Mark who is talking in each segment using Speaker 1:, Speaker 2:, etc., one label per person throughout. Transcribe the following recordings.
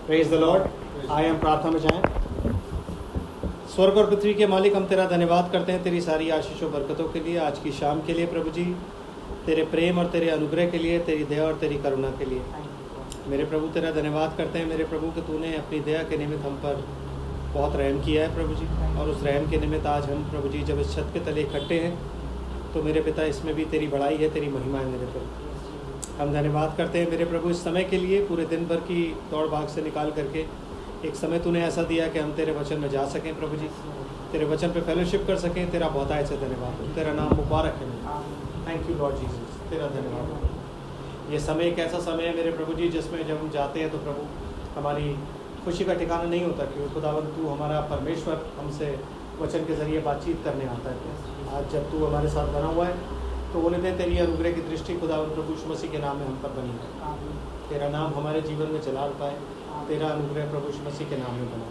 Speaker 1: Praise the Lord. आए हम प्रार्थना में जाएं। स्वर्ग और पृथ्वी के मालिक, हम तेरा धन्यवाद करते हैं तेरी सारी आशीषों बरकतों के लिए, आज की शाम के लिए प्रभु जी, तेरे प्रेम और तेरे अनुग्रह के लिए, तेरी दया और तेरी करुणा के लिए। मेरे प्रभु तेरा धन्यवाद करते हैं मेरे प्रभु कि तूने अपनी दया के निमित्त हम पर बहुत रहम किया है प्रभु जी, और उस रहम के निमित्त आज हम प्रभु जी जब इस छत के तले इकट्ठे हैं तो मेरे पिता इसमें भी तेरी बड़ाई है, तेरी महिमा है मेरे प्रभु। हम धन्यवाद करते हैं मेरे प्रभु इस समय के लिए, पूरे दिन भर की दौड़ भाग से निकाल करके एक समय तूने ऐसा दिया कि हम तेरे वचन में जा सकें प्रभु जी, तेरे वचन पे फेलोशिप कर सकें। तेरा बहुतायत से धन्यवाद हो, तेरा नाम मुबारक है। थैंक यू लॉर्ड जीसस, तेरा धन्यवाद हो। ये समय एक ऐसा समय है मेरे प्रभु जी जिसमें जब हम जाते हैं तो प्रभु हमारी खुशी का ठिकाना नहीं होता कि खुदावंद तू हमारा परमेश्वर हमसे वचन के ज़रिए बातचीत करने आता है। आज जब तू हमारे साथ बना हुआ है तो बोले थे तेरी अनुग्रह की दृष्टि खुदावंद प्रभु यीशु मसीह के नाम में हम पर बनी है। तेरा नाम हमारे जीवन में जलाल पाए, तेरा अनुग्रह प्रभु यीशु मसीह के नाम में बना।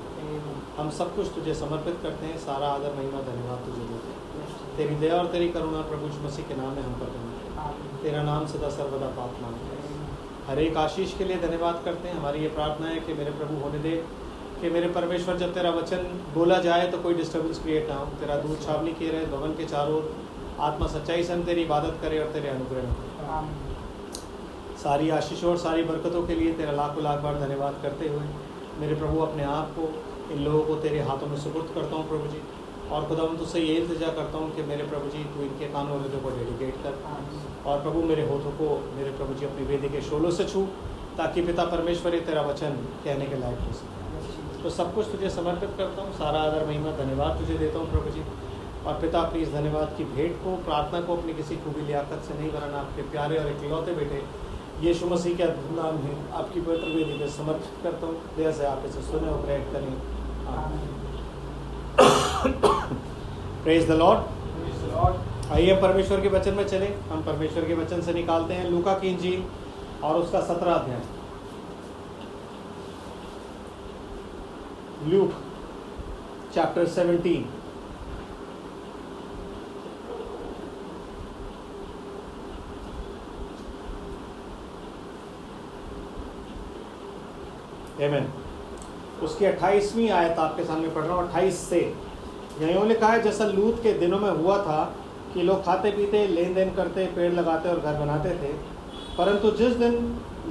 Speaker 1: हम सब कुछ तुझे समर्पित करते हैं, सारा आदर महिमा धन्यवाद तुझे देते हैं। तेरी दया और तेरी करुणा प्रभु यीशु मसीह के नाम में हम पर बनी है। तेरा नाम सदा सर्वदा पाक मान है। हर एक आशीष के लिए धन्यवाद करते हैं। हमारी ये प्रार्थना है कि मेरे प्रभु होने दे कि मेरे परमेश्वर जब तेरा वचन बोला जाए तो कोई डिस्टर्बेंस क्रिएट ना हो। तेरा दूध छावनी किए रहे भवन के चारों ओर, आत्मा सच्चाई से हम तेरी इबादत करे और तेरे अनुग्रह में। सारी आशीषों और सारी बरकतों के लिए तेरा लाखों लाख बार धन्यवाद करते हुए मेरे प्रभु अपने आप को इन लोगों को तेरे हाथों में सुपुर्द करता हूँ प्रभु जी। और खुदा मैं तुझसे ये इल्तिजा करता हूँ कि मेरे प्रभु जी तू इनके कानों और हृदय को डेडिकेट कर, और प्रभु मेरे होठों को मेरे प्रभु जी अपनी वेदी के शोलों से छू, ताकि पिता परमेश्वर तेरा वचन कहने के लायक हो सके। तो सब कुछ तुझे समर्पित करता हूँ, सारा आदर महिमा धन्यवाद तुझे देता हूँ प्रभु जी। और पिता अपनी इस धन्यवाद की भेंट को, प्रार्थना को अपनी किसी खूबी लियाकत से नहीं बनाना, आपके प्यारे और इकलौते बेटे यीशु मसीह के अद्भुत नाम है आपकी पवित्र वेदी में समर्पित करता हूँ। दया से आप इसे सुने और ग्रहण करें। Praise the Lord. आइए परमेश्वर के वचन में चलें। हम परमेश्वर के वचन से निकालते हैं लूका की इंजील और उसका 17 अध्याय। Luke chapter 17। आमीन। उसकी 28वीं आयत आपके सामने पढ़ रहा हूँ, 28 से। यहीं लिखा है, जैसा लूत के दिनों में हुआ था कि लोग खाते पीते, लेन देन करते, पेड़ लगाते और घर बनाते थे, परंतु जिस दिन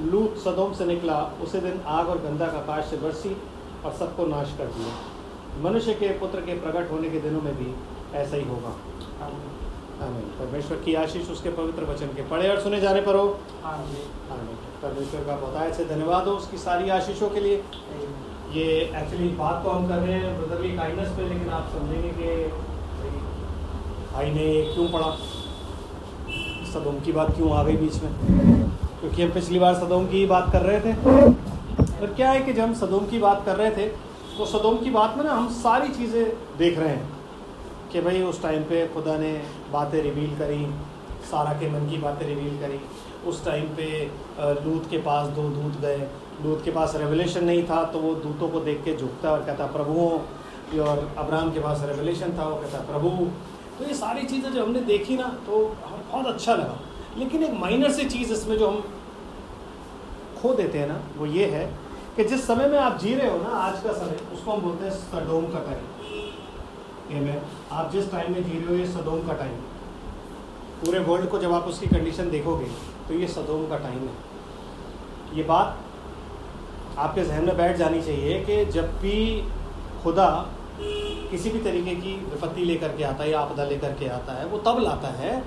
Speaker 1: लूत सदोम से निकला उसी दिन आग और गंधक आकाश से बरसी और सबको नाश कर दिया। मनुष्य के पुत्र के प्रकट होने के दिनों में भी ऐसा ही होगा। आमीन। परमेश्वर की आशीष उसके पवित्र वचन के पढ़े और सुने जाने पर हो। आमीन। परमेश्वर का बहुतायत से धन्यवाद हो उसकी सारी आशीषों के लिए। ये एक्चुअली बात तो हम कर रहे हैं ब्रदरली काइंडनेस पे, लेकिन आप समझेंगे कि भाई ने क्यों पढ़ा, सदोम की बात क्यों आ गई बीच में, क्योंकि हम पिछली बार सदोम की बात कर रहे थे। और क्या है कि जब हम सदोम की बात कर रहे थे तो सदोम की बात में ना हम सारी चीज़ें देख रहे हैं कि भाई उस टाइम पे खुदा ने बातें रिवील करी, सारा के मन की बातें रिवील करी। उस टाइम पे लूत के पास 2 दूत गए, लूत के पास रेवलेशन नहीं था तो वो दूतों को देख के झुकता और कहता प्रभुओं, और अब्राहम के पास रेवलेशन था, वो कहता प्रभु। तो ये सारी चीज़ें जो हमने देखी ना तो हमें बहुत अच्छा लगा। लेकिन एक माइनर सी चीज़ इसमें जो हम खो देते हैं ना, वो ये है कि जिस समय में आप जी रहे हो ना, आज का समय, उसको हम बोलते हैं सदोम का टाइम। आमीन। आप जिस टाइम में जी रहे हो ये सदोम का टाइम। पूरे वर्ल्ड को जब आप उसकी कंडीशन देखोगे तो ये सदोम का टाइम है। ये बात आपके जहन में बैठ जानी चाहिए कि जब भी खुदा किसी भी तरीके की विपत्ति लेकर के आता है या आपदा लेकर के आता है, वो तब लाता है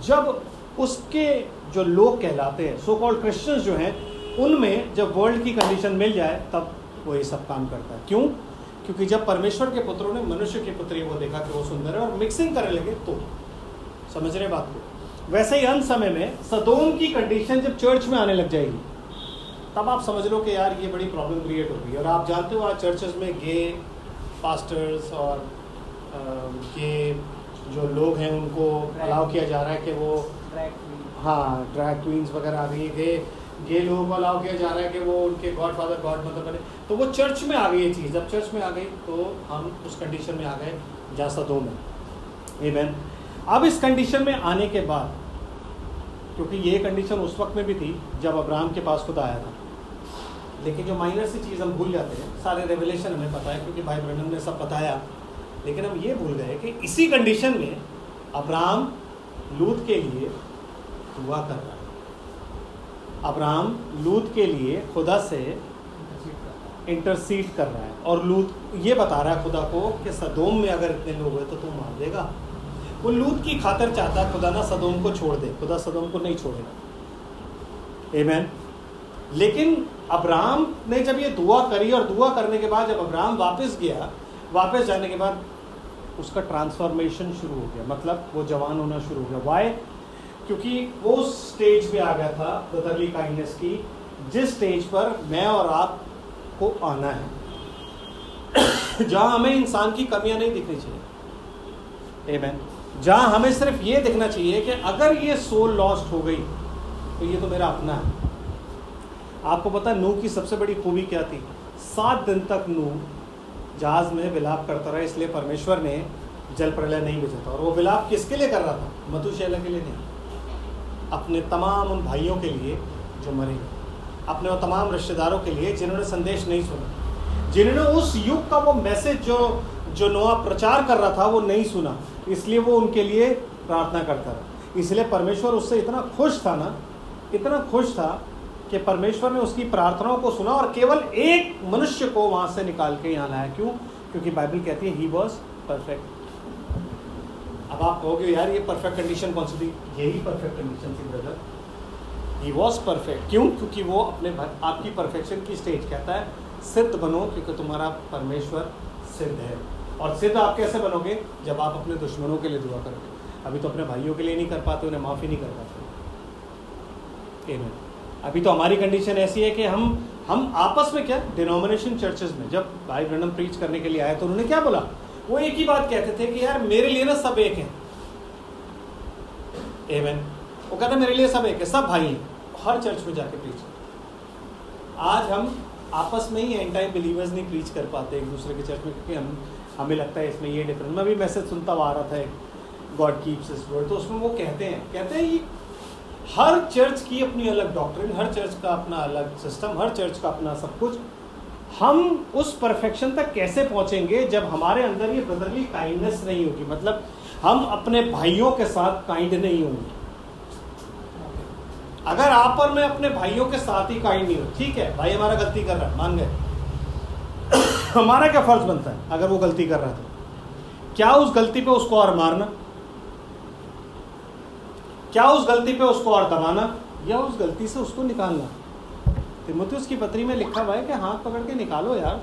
Speaker 1: जब उसके जो लोग कहलाते हैं, सो कॉल्ड क्रिश्चियंस जो हैं, उनमें जब वर्ल्ड की कंडीशन मिल जाए तब वो ये सब काम करता है। क्यों? क्योंकि जब परमेश्वर के पुत्रों ने मनुष्य के पुत्री को देखा कि वो सुंदर है और मिक्सिंग करने लगे, तो समझ रहे बात को। वैसे ही अंत समय में सदोम की कंडीशन जब चर्च में आने लग जाएगी तब आप समझ लो कि यार ये बड़ी प्रॉब्लम क्रिएट होगी। और आप जानते हो आज चर्चेस में गे पास्टर्स और गे जो लोग हैं उनको अलाउ किया जा रहा है कि वो ड्रैग क्वींस वगैरह आ गई है, गे लोगों को अलाउ किया जा रहा है कि वो उनके गॉड फादर गॉड मदर बने। तो वो चर्च में आ गई ये चीज़। जब चर्च में आ गई तो हम उस कंडीशन में आ गए जहाँ सदोम है। आमीन। अब इस कंडीशन में आने के बाद, क्योंकि ये कंडीशन उस वक्त में भी थी जब अब्राहम के पास खुदा आया था, लेकिन जो माइनर सी चीज़ हम भूल जाते हैं, सारे रेवलेशन हमें पता है क्योंकि भाई ब्रैनम ने सब बताया, लेकिन हम ये भूल गए कि इसी कंडीशन में अब्राहम लूत के लिए दुआ कर रहा है। अब्राहम लूत के लिए खुदा से इंटरसीड कर रहा है, और लूत ये बता रहा है खुदा को कि सदोम में अगर इतने लोग हुए तो तू मार देगा। वो लूत की खातिर चाहता है खुदा ना सदोम को छोड़ दे, खुदा सदोम को नहीं छोड़ेगा। आमीन। लेकिन अब्राहम ने जब ये दुआ करी, और दुआ करने के बाद जब अब्राहम वापस गया, वापस जाने के बाद उसका ट्रांसफॉर्मेशन शुरू हो गया, मतलब वो जवान होना शुरू हो गया। वाई? क्योंकि वो स्टेज पे आ गया था ब्रदरली काइंडनेस की, जिस स्टेज पर मैं और आप को आना है, जहां हमें इंसान की कमियां नहीं दिखनी चाहिए। आमीन। जहां हमें सिर्फ ये दिखना चाहिए कि अगर ये सोल लॉस्ट हो गई तो ये तो मेरा अपना है। आपको पता है नूह की सबसे बड़ी खूबी क्या थी? 7 दिन तक नूह जहाज में विलाप करता रहा, इसलिए परमेश्वर ने जल प्रलय नहीं भेजा था। और वो विलाप किसके लिए कर रहा था? मधुशैला के लिए नहीं, अपने तमाम उन भाइयों के लिए जो मरे, अपने वो तमाम रिश्तेदारों के लिए जिन्होंने संदेश नहीं सुना, जिन्होंने उस युग का वो मैसेज जो नोआ प्रचार कर रहा था वो नहीं सुना, इसलिए वो उनके लिए प्रार्थना करता रहा। इसलिए परमेश्वर उससे इतना खुश था ना, इतना खुश था कि परमेश्वर ने उसकी प्रार्थनाओं को सुना और केवल एक मनुष्य को वहां से निकाल के यहाँ लाया। क्यों? क्योंकि बाइबल कहती है ही वॉज परफेक्ट। अब आप कहोगे यार ये परफेक्ट कंडीशन कौन सी थी? यही परफेक्ट कंडीशन थी ब्रदर, ही वॉज परफेक्ट। क्यों? क्योंकि वो अपने आपकी परफेक्शन की स्टेज कहता है सिद्ध बनो, क्योंकि तुम्हारा परमेश्वर सिद्ध है। और सिद्ध आप कैसे बनोगे? जब आप अपने दुश्मनों के लिए दुआ करोगे। अभी तो अपने भाइयों के लिए नहीं कर पाते, उन्हें माफ़ी नहीं कर पाते। अभी तो हमारी कंडीशन ऐसी है कि हम आपस में क्या, डिनोमिनेशन चर्चेज में जब भाई ब्रैनम प्रीच करने के लिए आए तो उन्होंने क्या बोला? वो एक ही बात कहते थे कि यार मेरे लिए ना सब एक हैं। आमीन। वो कहते मेरे लिए सब एक है, सब भाई हैं। हर चर्च में जाके प्रीच कर। आज हम आपस में ही एंटी बिलीवर्स नहीं प्रीच कर पाते एक दूसरे के चर्च में, क्योंकि हमें लगता है इसमें ये डिफरेंस। मैं भी मैसेज सुनता हुआ आ रहा था गॉड कीप्स हिज वर्ड, तो उसमें वो कहते हैं ये हर चर्च की अपनी अलग डॉक्ट्रिन, हर चर्च का अपना अलग सिस्टम, हर चर्च का अपना सब कुछ। हम उस परफेक्शन तक कैसे पहुंचेंगे जब हमारे अंदर ये ब्रदरली काइंडनेस नहीं होगी, मतलब हम अपने भाइयों के साथ काइंड नहीं होंगे। अगर आप और मैं अपने भाइयों के साथ ही काइंड नहीं हो, ठीक है भाई हमारा गलती कर रहा है, मान गए, हमारा क्या फर्ज बनता है अगर वो गलती कर रहा है तो? क्या उस गलती पे उसको और मारना, क्या उस गलती पे उसको और दबाना, या उस गलती से उसको निकालना? तीमुथियुस की पत्री में लिखा हुआ है कि हाथ पकड़ के निकालो यार,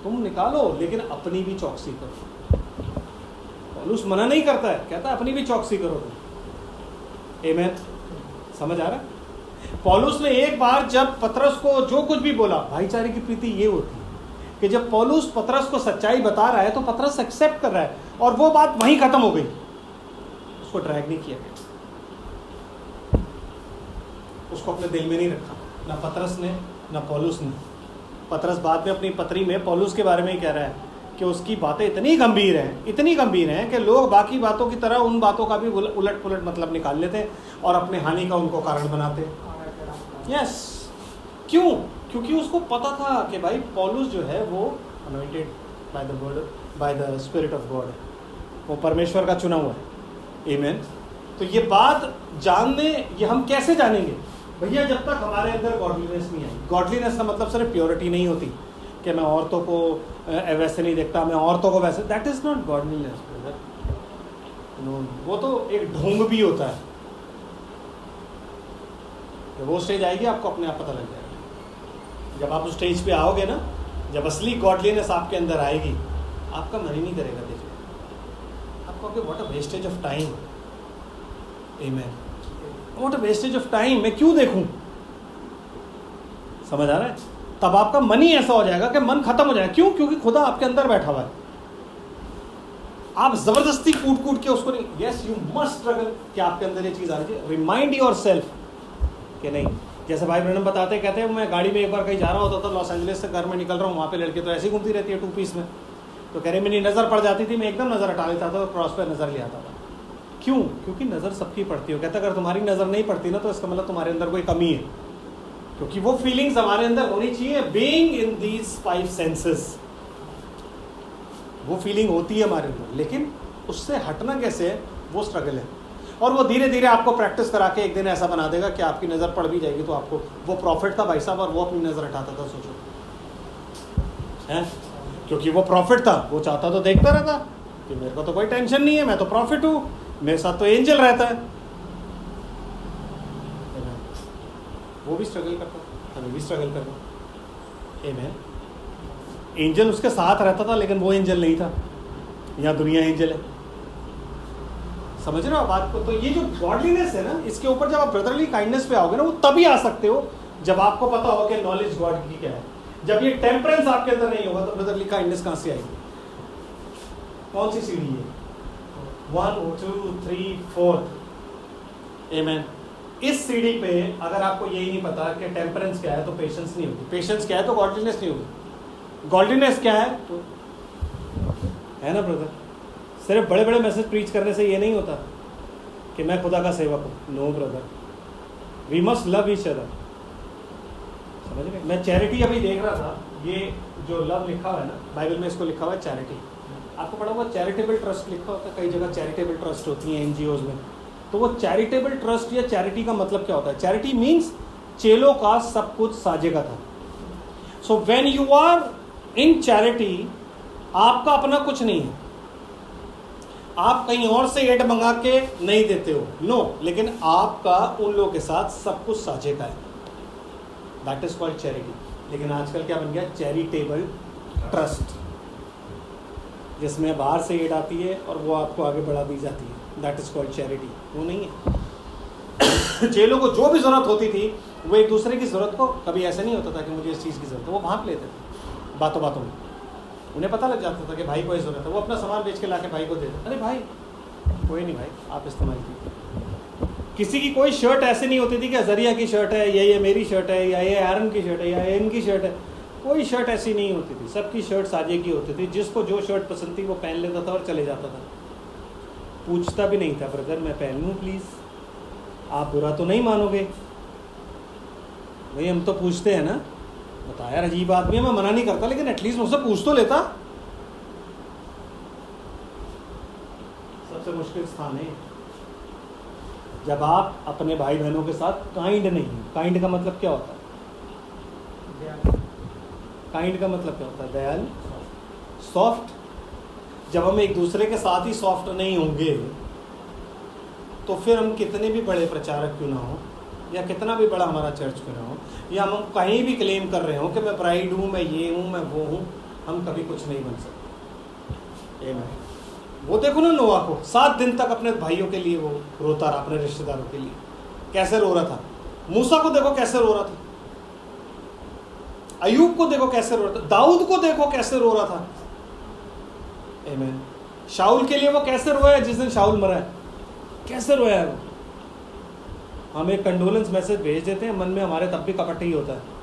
Speaker 1: तुम निकालो, लेकिन अपनी भी चौकसी करो। पौलुस मना नहीं करता है, कहता है अपनी भी चौकसी करो तुम। आमीन। समझ आ रहा है? पौलुस ने एक बार जब पतरस को जो कुछ भी बोला, भाईचारे की प्रीति ये होती है कि जब पौलुस पतरस को सच्चाई बता रहा है तो पतरस एक्सेप्ट कर रहा है, और वो बात वहीं खत्म हो गई, उसको ड्रैग नहीं किया गया, उसको अपने दिल में नहीं रखा, ना पतरस ने ना पौलुस ने। पतरस बाद में अपनी पत्री में पौलुस के बारे में ही कह रहा है कि उसकी बातें इतनी गंभीर हैं कि लोग बाकी बातों की तरह उन बातों का भी उलट पुलट मतलब निकाल लेते हैं और अपने हानि का उनको कारण बनाते हैं। यस। क्यों? क्योंकि उसको पता था कि भाई पौलुस जो है वो anointed by the word, by the spirit of God है, वो परमेश्वर का चुना हुआ है। आमीन। तो ये बात जानने, ये हम कैसे जानेंगे भैया? जब तक हमारे अंदर गॉडलीनेस नहीं आई। गॉडलीनेस का मतलब सिर्फ प्योरिटी नहीं होती कि मैं औरतों को वैसे नहीं देखता, मैं औरतों को वैसे, that is not godliness brother. वो तो एक ढोंग भी होता है। तो वो स्टेज आएगी आपको अपने आप पता लग जाएगा। जब आप उस स्टेज पे आओगे ना, जब असली गॉडलीनेस आपके अंदर आएगी, आपका मन ही नहीं करेगा देखने। आपको कहोगे what a wastage of time. आमीन। What a wastage of time, मैं क्यों देखूं? समझ आ रहा है? तब आपका मन ही ऐसा हो जाएगा कि मन खत्म हो जाएगा। क्यों? क्योंकि खुदा आपके अंदर बैठा हुआ है। आप जबरदस्ती कूट कूट के उसको नहीं, यस यू मस्ट स्ट्रगल कि आपके अंदर ये चीज आ रही है। रिमाइंड योरसेल्फ कि नहीं, जैसे भाई ब्रैनम बताते कहते हैं, मैं गाड़ी में एक बार कहीं जा रहा होता था, लॉस एंजलिस से घर में निकल रहा हूँ, वहाँ पे लड़के तो ऐसी घूमती रहती है 2 पीस में, तो कह रहे मेरी नज़र पड़ जाती थी, मैं एकदम नज़र हटा लेता था और क्रॉस पर नज़र ले आता था। क्यों? क्योंकि नज़र सबकी पड़ती है। कहता अगर तुम्हारी नज़र नहीं पड़ती ना तो इसका मतलब तुम्हारे अंदर कोई कमी है। क्योंकि वो फीलिंग्स हमारे अंदर होनी चाहिए, बीइंग इन दीज 5 सेंसेस, वो फीलिंग होती है हमारे अंदर, लेकिन उससे हटना कैसे है, वो स्ट्रगल है। और वो धीरे धीरे आपको प्रैक्टिस करा के एक दिन ऐसा बना देगा कि आपकी नज़र पड़ भी जाएगी तो आपको, वो प्रॉफिट था भाई साहब और वो अपनी नज़र हटाता था, सोचो है, क्योंकि वो प्रॉफिट था, वो चाहता तो देखता रहता कि मेरे को तो कोई टेंशन नहीं है, मैं तो प्रॉफिट हूँ, मेरे साथ तो एंजल रहता है। वो भी स्ट्रगल करता, हमें भी स्ट्रगल करना। आमीन। एंजल उसके साथ रहता था लेकिन वो एंजल नहीं था, यहाँ दुनिया एंजल है। समझ रहे हो बात को? तो ये जो गॉडलीनेस है ना, इसके ऊपर जब आप ब्रदरली काइंडनेस पे आओगे ना, वो तभी आ सकते हो जब आपको पता होगा कि नॉलेज गॉड की क्या है। जब ये टेम्परेंस आपके अंदर नहीं होगा तो ब्रदरली काइंडनेस कहां से आएगी? कौन सी सीढ़ी है? 1 2 3 4। आमीन। इस सीढ़ी पे अगर आपको यही नहीं पता कि टेम्परेंस क्या है तो पेशेंस नहीं होगी, पेशेंस क्या है तो गॉडलीनेस नहीं होगी, गॉडलीनेस क्या है तो, है ना ब्रदर? सिर्फ बड़े बड़े मैसेज प्रीच करने से ये नहीं होता कि मैं खुदा का सेवक हूँ। No brother, we must love each other. समझ गए? मैं चैरिटी अभी देख रहा था, ये जो लव लिखा हुआ है ना बाइबल में, इसको लिखा हुआ है चैरिटी। आपको पता होगा चैरिटेबल ट्रस्ट लिखा होता है, कई जगह चैरिटेबल ट्रस्ट होती हैं एनजीओज में। तो वो चैरिटेबल ट्रस्ट या चैरिटी का मतलब क्या होता है? चैरिटी मीन्स चेलों का सब कुछ साझेगा था। So when you are in charity, आपका अपना कुछ नहीं है, आप कहीं और से एड मंगा के नहीं देते हो, नो, लेकिन आपका उन लोगों के साथ सब कुछ साझे का है। That is called charity. लेकिन आजकल क्या बन गया? चैरिटेबल ट्रस्ट, जिसमें बाहर से एड आती है और वो आपको आगे बढ़ा दी जाती है। That is called charity. वो नहीं है। चेलों को जो भी जरूरत होती थी, वो एक दूसरे की जरूरत को, कभी ऐसा नहीं होता था कि मुझे इस चीज़ की जरूरत है, वो भांप लेते थे बातों बातों में। उन्हें पता लग जाता था कि भाई को ये जरूरत है, वो अपना सामान बेच के ला के भाई को देते, अरे भाई कोई नहीं भाई, आप इस्तेमाल कीजिए। किसी की कोई शर्ट ऐसे नहीं होती थी कि अजरिया की शर्ट है, या ये मेरी शर्ट है, या ये आयरन की शर्ट है, या इनकी शर्ट है। कोई शर्ट ऐसी नहीं होती थी, सबकी शर्ट साझे की होती थी। जिसको जो शर्ट पसंद थी वो पहन लेता था और चले जाता था, पूछता भी नहीं था, ब्रदर मैं पहन लूँ प्लीज़, आप बुरा तो नहीं मानोगे? भाई हम तो पूछते हैं ना, बता यार अजीब आदमी है, मैं मना नहीं करता, लेकिन एटलीस्ट मुझसे पूछ तो लेता। सबसे मुश्किल स्थान है जब आप अपने भाई बहनों के साथ काइंड नहीं। काइंड का मतलब क्या होता है? काइंड का मतलब क्या होता है? दयालु, सॉफ्ट। जब हम एक दूसरे के साथ ही सॉफ्ट नहीं होंगे तो फिर हम कितने भी बड़े प्रचारक क्यों ना हो, या कितना भी बड़ा हमारा चर्च क्यों ना हो, या हम कहीं भी क्लेम कर रहे हो कि मैं ब्राइड हूँ, मैं ये हूँ, मैं वो हूँ, हम कभी कुछ नहीं बन सकते। आमीन। वो देखो ना नोआ को, 7 दिन तक अपने भाइयों के लिए वो रोता रहा, अपने रिश्तेदारों के लिए कैसे रो रहा था। मूसा को देखो कैसे रो रहा था, अयूब को देखो कैसे रो रहा था, दाऊद को देखो कैसे रो रहा था। आमीन। शाऊल के लिए वो कैसे रोया है जिस दिन शाऊल मरा है, कैसे रोया है वो। हम एक कंडोलेंस मैसेज भेज देते हैं, मन में हमारे तब भी कपट ही होता है।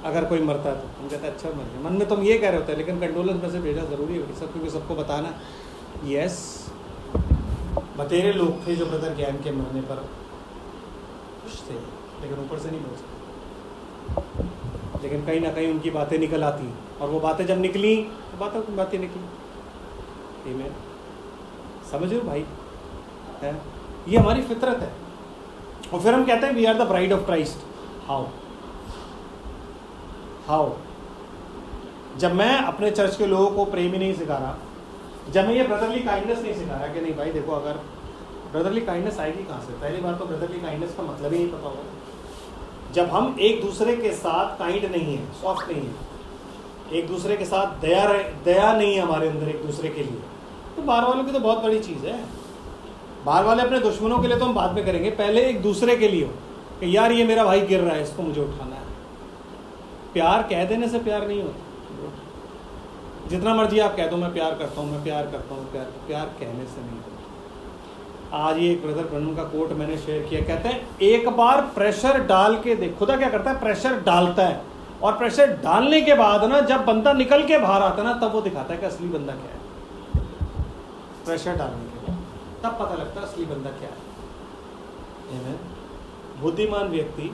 Speaker 1: अगर कोई मरता है तो हम कहते हैं अच्छा मर गया, मन में तो हम ये कह रहे होते हैं, लेकिन कंडोलेंस मैसेज भेजना ज़रूरी है सब, क्योंकि सबको बताना। यस, बतेरे लोग थे जो ब्रदर ज्ञान के मरने पर खुश थे, लेकिन ऊपर से नहीं बोल सकते। लेकिन कहीं ना कहीं उनकी बातें निकल आती, और वो बातें जब निकली तो बातें निकली। आमीन। समझ लो भाई, है ये हमारी फितरत है। और फिर हम कहते हैं we are the bride of Christ. How? जब मैं अपने चर्च के लोगों को प्रेम ही नहीं सिखा रहा, जब मैं ये ब्रदरली काइंडनेस नहीं सिखा रहा कि नहीं भाई देखो, अगर ब्रदरली काइंडनेस आएगी कहाँ से? पहली बार तो ब्रदरली काइंडनेस का मतलब ही नहीं पता होगा। जब हम एक दूसरे के साथ काइंड नहीं है, सॉफ्ट नहीं है, एक दूसरे के साथ दया नहीं है हमारे अंदर एक दूसरे के लिए, तो बाहर वालों की तो बहुत बड़ी चीज़ है। बाहर वाले अपने दुश्मनों के लिए तो हम बाद में करेंगे, पहले एक दूसरे के लिए हो कि यार ये मेरा भाई गिर रहा है, इसको मुझे उठाना है। प्यार कह देने से प्यार नहीं होता। जितना मर्जी आप कह दो मैं प्यार करता हूँ, मैं प्यार करता हूँ, प्यार कहने से नहीं होता। आज ये एक ब्रदर ब्रनम का कोट मैंने शेयर किया, कहते हैं एक बार प्रेशर डाल के देख। खुदा क्या करता है? प्रेशर डालता है, और प्रेशर डालने के बाद ना जब बंदा निकल के बाहर आता है ना, तब वो दिखाता है कि असली बंदा क्या है। प्रेशर डालने के बाद तब पता लगता है असली बंदा क्या है। बुद्धिमान व्यक्ति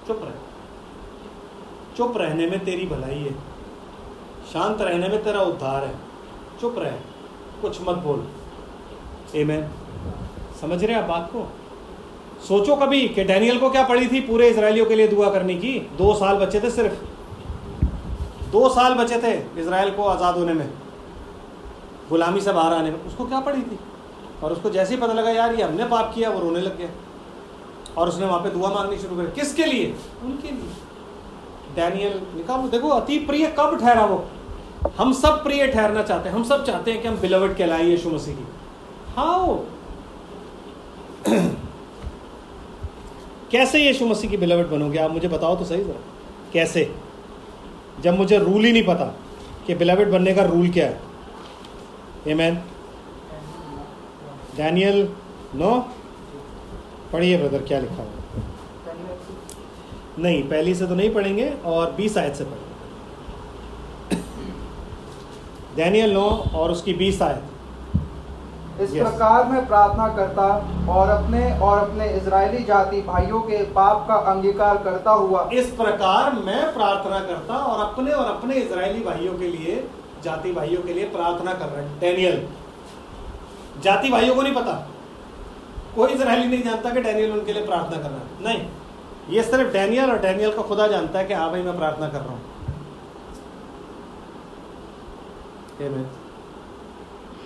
Speaker 1: चुप रह, चुप रहने में तेरी भलाई है, शांत रहने में तेरा उद्धार है। चुप रह, कुछ मत बोल। आमीन। समझ रहे आप बात को? सोचो कभी कि डैनियल को क्या पड़ी थी पूरे इजरायलियों के लिए दुआ करने की। 2 साल बचे थे, सिर्फ 2 साल बचे थे इजराइल को आज़ाद होने में, गुलामी से बाहर आने में। उसको क्या पड़ी थी? और उसको जैसे ही पता लगा यार ये हमने पाप किया, वो रोने लग गया और उसने वहाँ पे दुआ मांगनी शुरू कर। किसके लिए? उनके लिए। डैनियल निकालो। देखो अति प्रिय कब ठहरा वो? हम सब प्रिय ठहरना चाहते हैं, हम सब चाहते हैं कि हम बिलवड कहलाए यीशु मसीह की। हाउ? कैसे यीशु मसीह की बिलवड बनोगे आप? मुझे बताओ तो सही जरा, कैसे? जब मुझे रूल ही नहीं पता कि बिलवड बनने का रूल क्या है। आमीन। डैनियल 9 पढ़िए ब्रदर, क्या लिखा हुआ? नहीं, पहली से तो नहीं पढ़ेंगे और 20 आयत से पढ़ेंगे। डैनियल 9 और उसकी 20 आयत।
Speaker 2: इस प्रकार मैं प्रार्थना करता और अपने इजरायली जाति भाइयों के पाप का अंगीकार करता हुआ।
Speaker 1: इस प्रकार मैं प्रार्थना करता और अपने इजरायली भाइयों के लिए, जाति भाइयों के लिए प्रार्थना कर रहा है डैनियल। जाति भाइयों को नहीं पता, कोई इजरायली नहीं जानता कि डैनियल उनके लिए प्रार्थना कर रहा है। नहीं, ये सिर्फ डैनियल और डैनियल का खुदा जानता है कि हाँ भाई मैं प्रार्थना कर रहा हूं।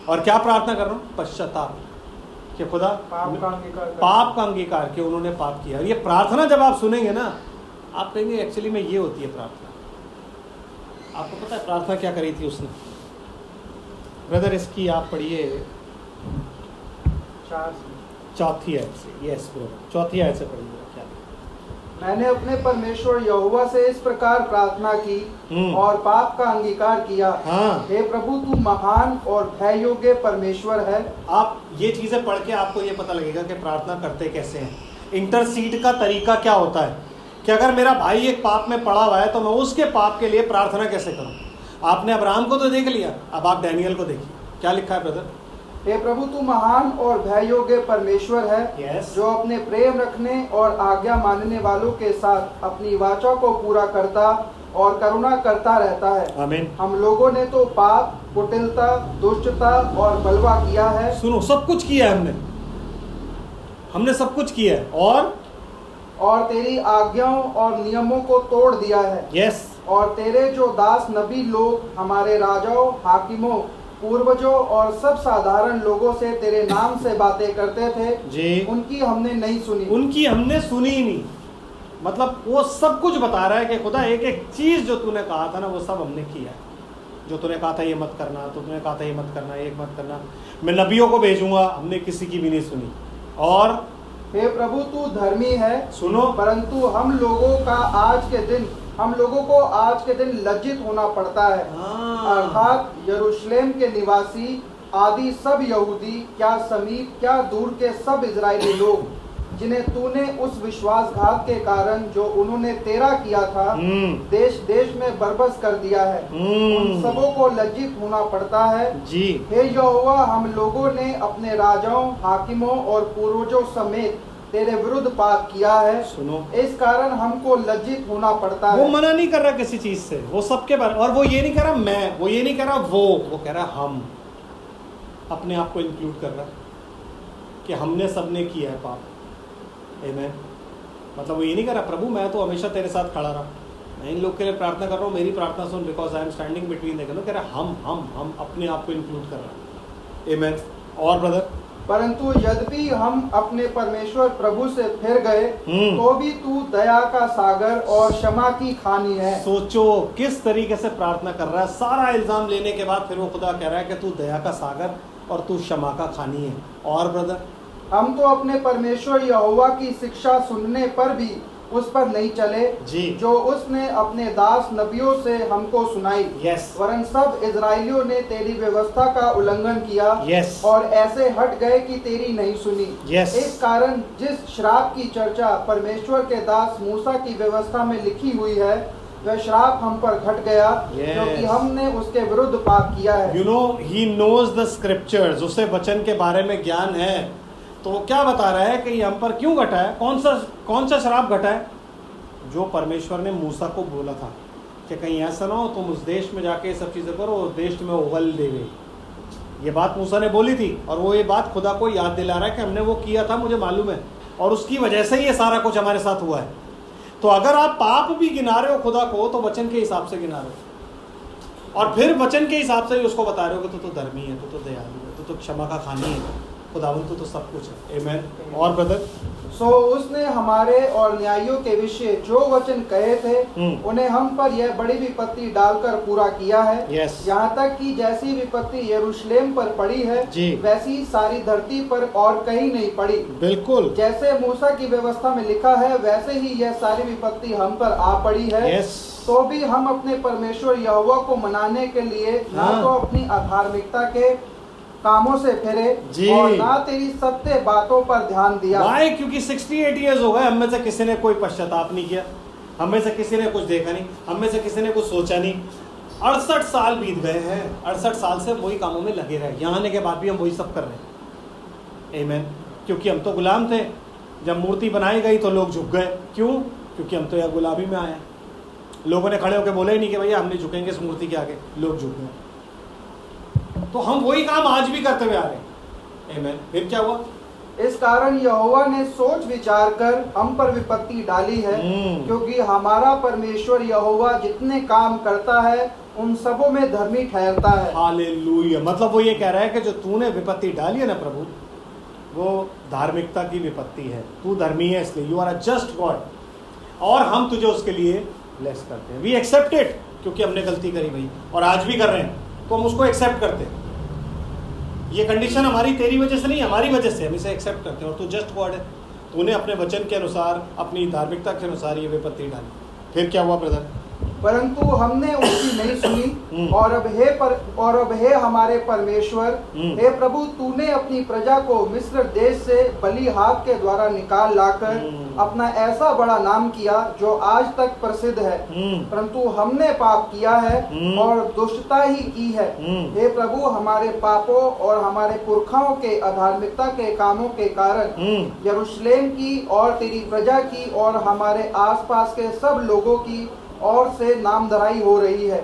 Speaker 1: और क्या प्रार्थना कर रहा हूं? पश्चाताप, कि खुदा
Speaker 2: पाप का
Speaker 1: अंगीकार कि उन्होंने पाप किया। और ये प्रार्थना जब आप सुनेंगे ना, आप कहेंगे एक्चुअली में ये होती है प्रार्थना। आपको पता है प्रार्थना क्या करी थी उसने? ब्रदर इसकी आप पढ़िए 4 आयत से। यस ब्रदर, 4 आयत से पढ़िए। क्या?
Speaker 2: मैंने अपने परमेश्वर यहोवा से इस प्रकार प्रार्थना की और पाप का अंगीकार किया।
Speaker 1: हाँ।
Speaker 2: हे प्रभु, तू महान और भय योग्य परमेश्वर है।
Speaker 1: आप ये चीजें पढ़ के आपको ये पता लगेगा कि प्रार्थना करते कैसे हैं। इंटरसीड का तरीका क्या होता है कि अगर मेरा भाई एक पाप में पड़ा हुआ है तो मैं उसके पाप के लिए प्रार्थना कैसे करूं। आपने अब्राहम को तो देख लिया, अब आप डैनियल को देखिए क्या लिखा है ब्रदर।
Speaker 2: हे प्रभु, तू महान और भय योग्य परमेश्वर है।
Speaker 1: Yes.
Speaker 2: जो अपने प्रेम रखने और आज्ञा मानने वालों के साथ अपनी वाचा को पूरा करता और करुणा करता रहता है।
Speaker 1: आमीन।
Speaker 2: हम लोगों ने तो पाप, कुटिलता, दुष्टता और बलवा किया है।
Speaker 1: सुनो, सब कुछ किया है हमने सब कुछ किया है
Speaker 2: और तेरी आज्ञाओं और नियमों को तोड़ दिया है।
Speaker 1: यस।
Speaker 2: और तेरे जो दास नबी लोग हमारे राजाओं, हाकिमों, पूर्वजों और सब साधारण लोगों से तेरे नाम से बातें करते थे
Speaker 1: जी,
Speaker 2: उनकी हमने नहीं सुनी।
Speaker 1: उनकी हमने सुनी ही नहीं। मतलब वो सब कुछ बता रहा है कि खुदा एक एक चीज जो तूने कहा था ना वो सब हमने किया है। जो तूने कहा था ये मत करना, तो तूने कहा था ये मत करना, ये मत करना, मैं नबियों को भेजूंगा, हमने किसी की भी नहीं सुनी। और
Speaker 2: हे प्रभु, तू धर्मी है।
Speaker 1: सुनो,
Speaker 2: परंतु हम लोगों को आज के दिन लज्जित होना पड़ता है। अर्थात यरूशलेम के निवासी आदि सब यहूदी, क्या समीप क्या दूर के सब इजरायली लोग, जिन्हें तूने उस विश्वासघात के कारण जो उन्होंने तेरा किया था देश देश में बरबस कर दिया है, उन सबों को लज्जित होना पड़ता है
Speaker 1: जी।
Speaker 2: हे यहोवा, हम लोगों ने अपने राजाओं, हाकिमों और पूर्वजों समेत तेरे विरुद्ध पाप किया है।
Speaker 1: सुनो,
Speaker 2: इस कारण हमको लज्जित होना पड़ता है।
Speaker 1: वो मना नहीं कर रहा किसी चीज से, वो सबके बारे। और वो ये नहीं कह रहा मैं, वो ये नहीं कह रहा वो कह रहा हम, अपने आप को इंक्लूड कर रहा कि हमने सबने किया है पाप। आमीन। मतलब वो ये नहीं कह रहा प्रभु मैं तो हमेशा तेरे साथ खड़ा रहा, मैं इन लोग के लिए प्रार्थना कर रहा हूँ, मेरी प्रार्थना सुन, because I am standing between them. कह रहा हम अपने आप को इंक्लूड कर रहा है। आमीन। और ब्रदर,
Speaker 2: परंतु यद्यपि हम अपने परमेश्वर प्रभु से फिर गए तो भी तू दया का सागर और क्षमा की खानी है।
Speaker 1: सोचो किस तरीके से प्रार्थना कर रहा है। सारा इल्जाम लेने के बाद फिर वो खुदा कह रहा है कि तू दया का सागर और तू क्षमा का खानी है। और ब्रदर,
Speaker 2: हम तो अपने परमेश्वर यहोवा की शिक्षा सुनने पर भी उस पर नहीं चले
Speaker 1: जी,
Speaker 2: जो उसने अपने दास नबियों से हमको सुनाई।
Speaker 1: यस।
Speaker 2: वरन सब इजराइलियों ने तेरी व्यवस्था का उल्लंघन किया,
Speaker 1: यस,
Speaker 2: और ऐसे हट गए कि तेरी नहीं सुनी।
Speaker 1: यस।
Speaker 2: इस कारण जिस श्राप की चर्चा परमेश्वर के दास मूसा की व्यवस्था में लिखी हुई है, वह श्राप हम पर घट गया, क्योंकि हमने उसके विरुद्ध पाप किया है।
Speaker 1: You know, he knows the scriptures, उसे वचन के बारे में ज्ञान है। तो वो क्या बता रहा है कि ये हम पर क्यों घटा है? कौन सा श्राप घटा है? जो परमेश्वर ने मूसा को बोला था कि कहीं ऐसा ना हो तुम उस देश में जाके सब चीज़ें करो, उस देश में उगल देवे। ये बात मूसा ने बोली थी और वो ये बात खुदा को याद दिला रहा है कि हमने वो किया था, मुझे मालूम है, और उसकी वजह से ये सारा कुछ हमारे साथ हुआ है। तो अगर आप पाप भी गिना रहे हो खुदा को, तो वचन के हिसाब से गिना रहे हो, और फिर वचन के हिसाब से ही उसको बता रहे हो कि तू तो धर्मी है, तू तो दयालु है, तू तो क्षमा का खानी है, खुदावन तू तो सब कुछ है। आमीन। और ब्रदर,
Speaker 2: सो उसने हमारे और न्यायियों के विषय जो वचन कहे थे उन्हें हम पर यह बड़ी विपत्ति डालकर पूरा किया है। यहाँ तक कि जैसी विपत्ति यरूशलेम पर पड़ी है वैसी सारी धरती पर और कहीं नहीं पड़ी।
Speaker 1: बिल्कुल
Speaker 2: जैसे मूसा की व्यवस्था में लिखा है वैसे ही यह सारी विपत्ति हम पर आ पड़ी है। तो भी हम अपने परमेश्वर यहोवा को मनाने के लिए ना तो अपनी अधार्मिकता के कामों से फिरे और ना तेरी सत्य बातों पर ध्यान दिया।
Speaker 1: वाई? क्योंकि 68 ईयर्स हो गए, हम में से किसी ने कोई पश्चाताप नहीं किया, हम में से किसी ने कुछ देखा नहीं, हम में से किसी ने कुछ सोचा नहीं। 68 साल बीत गए हैं, 68 साल से वही कामों में लगे रहे, यहाँ आने के बाद भी हम वही सब कर रहे हैं। आमीन। क्योंकि हम तो गुलाम थे, जब मूर्ति बनाई गई तो लोग झुक गए। क्यों? क्योंकि हम तो यह गुलामी में आए। लोगों ने खड़े होकर बोला ही नहीं कि भैया हम नहीं झुकेंगे इस मूर्ति के आगे, लोग झुक गए। तो हम वही काम आज भी करते हुए आ रहे हैं। आमीन। फिर क्या हुआ?
Speaker 2: इस कारण यहोवा ने सोच विचार कर हम पर विपत्ति डाली है, क्योंकि हमारा परमेश्वर यहोवा जितने काम करता है उन सबों में धर्मी ठहरता है।
Speaker 1: हालेलुया। मतलब वो ये कह रहा है कि जो तूने विपत्ति डाली है ना प्रभु, वो धार्मिकता की विपत्ति है। तू धर्मी है इसलिए, you are a just God, और हम तुझे उसके लिए ब्लेस करते हैं। वी एक्सेप्ट इट, क्योंकि हमने गलती करी भाई, और आज भी कर रहे हैं, तो हम उसको एक्सेप्ट करते हैं। ये कंडीशन हमारी तेरी वजह से नहीं, हमारी वजह से हम इसे एक्सेप्ट करते हैं। और तू जस्ट गॉड है, तूने अपने वचन के अनुसार, अपनी धार्मिकता के अनुसार ये विपत्ति डाली। फिर क्या हुआ ब्रदर?
Speaker 2: परंतु हमने उसकी नहीं सुनी, और अब हे हमारे परमेश्वर, हे प्रभु, तूने अपनी प्रजा को मिस्र देश से बली हाथ के द्वारा निकाल लाकर अपना ऐसा बड़ा नाम किया जो आज तक प्रसिद्ध है। परंतु हमने पाप किया है और दुष्टता ही की है। हे प्रभु, हमारे पापों और हमारे पुरखाओं के अधार्मिकता के कामों के कारण यरूशलेम की और तेरी प्रजा की और हमारे आसपास के सब लोगों की और से नामधराई हो रही है।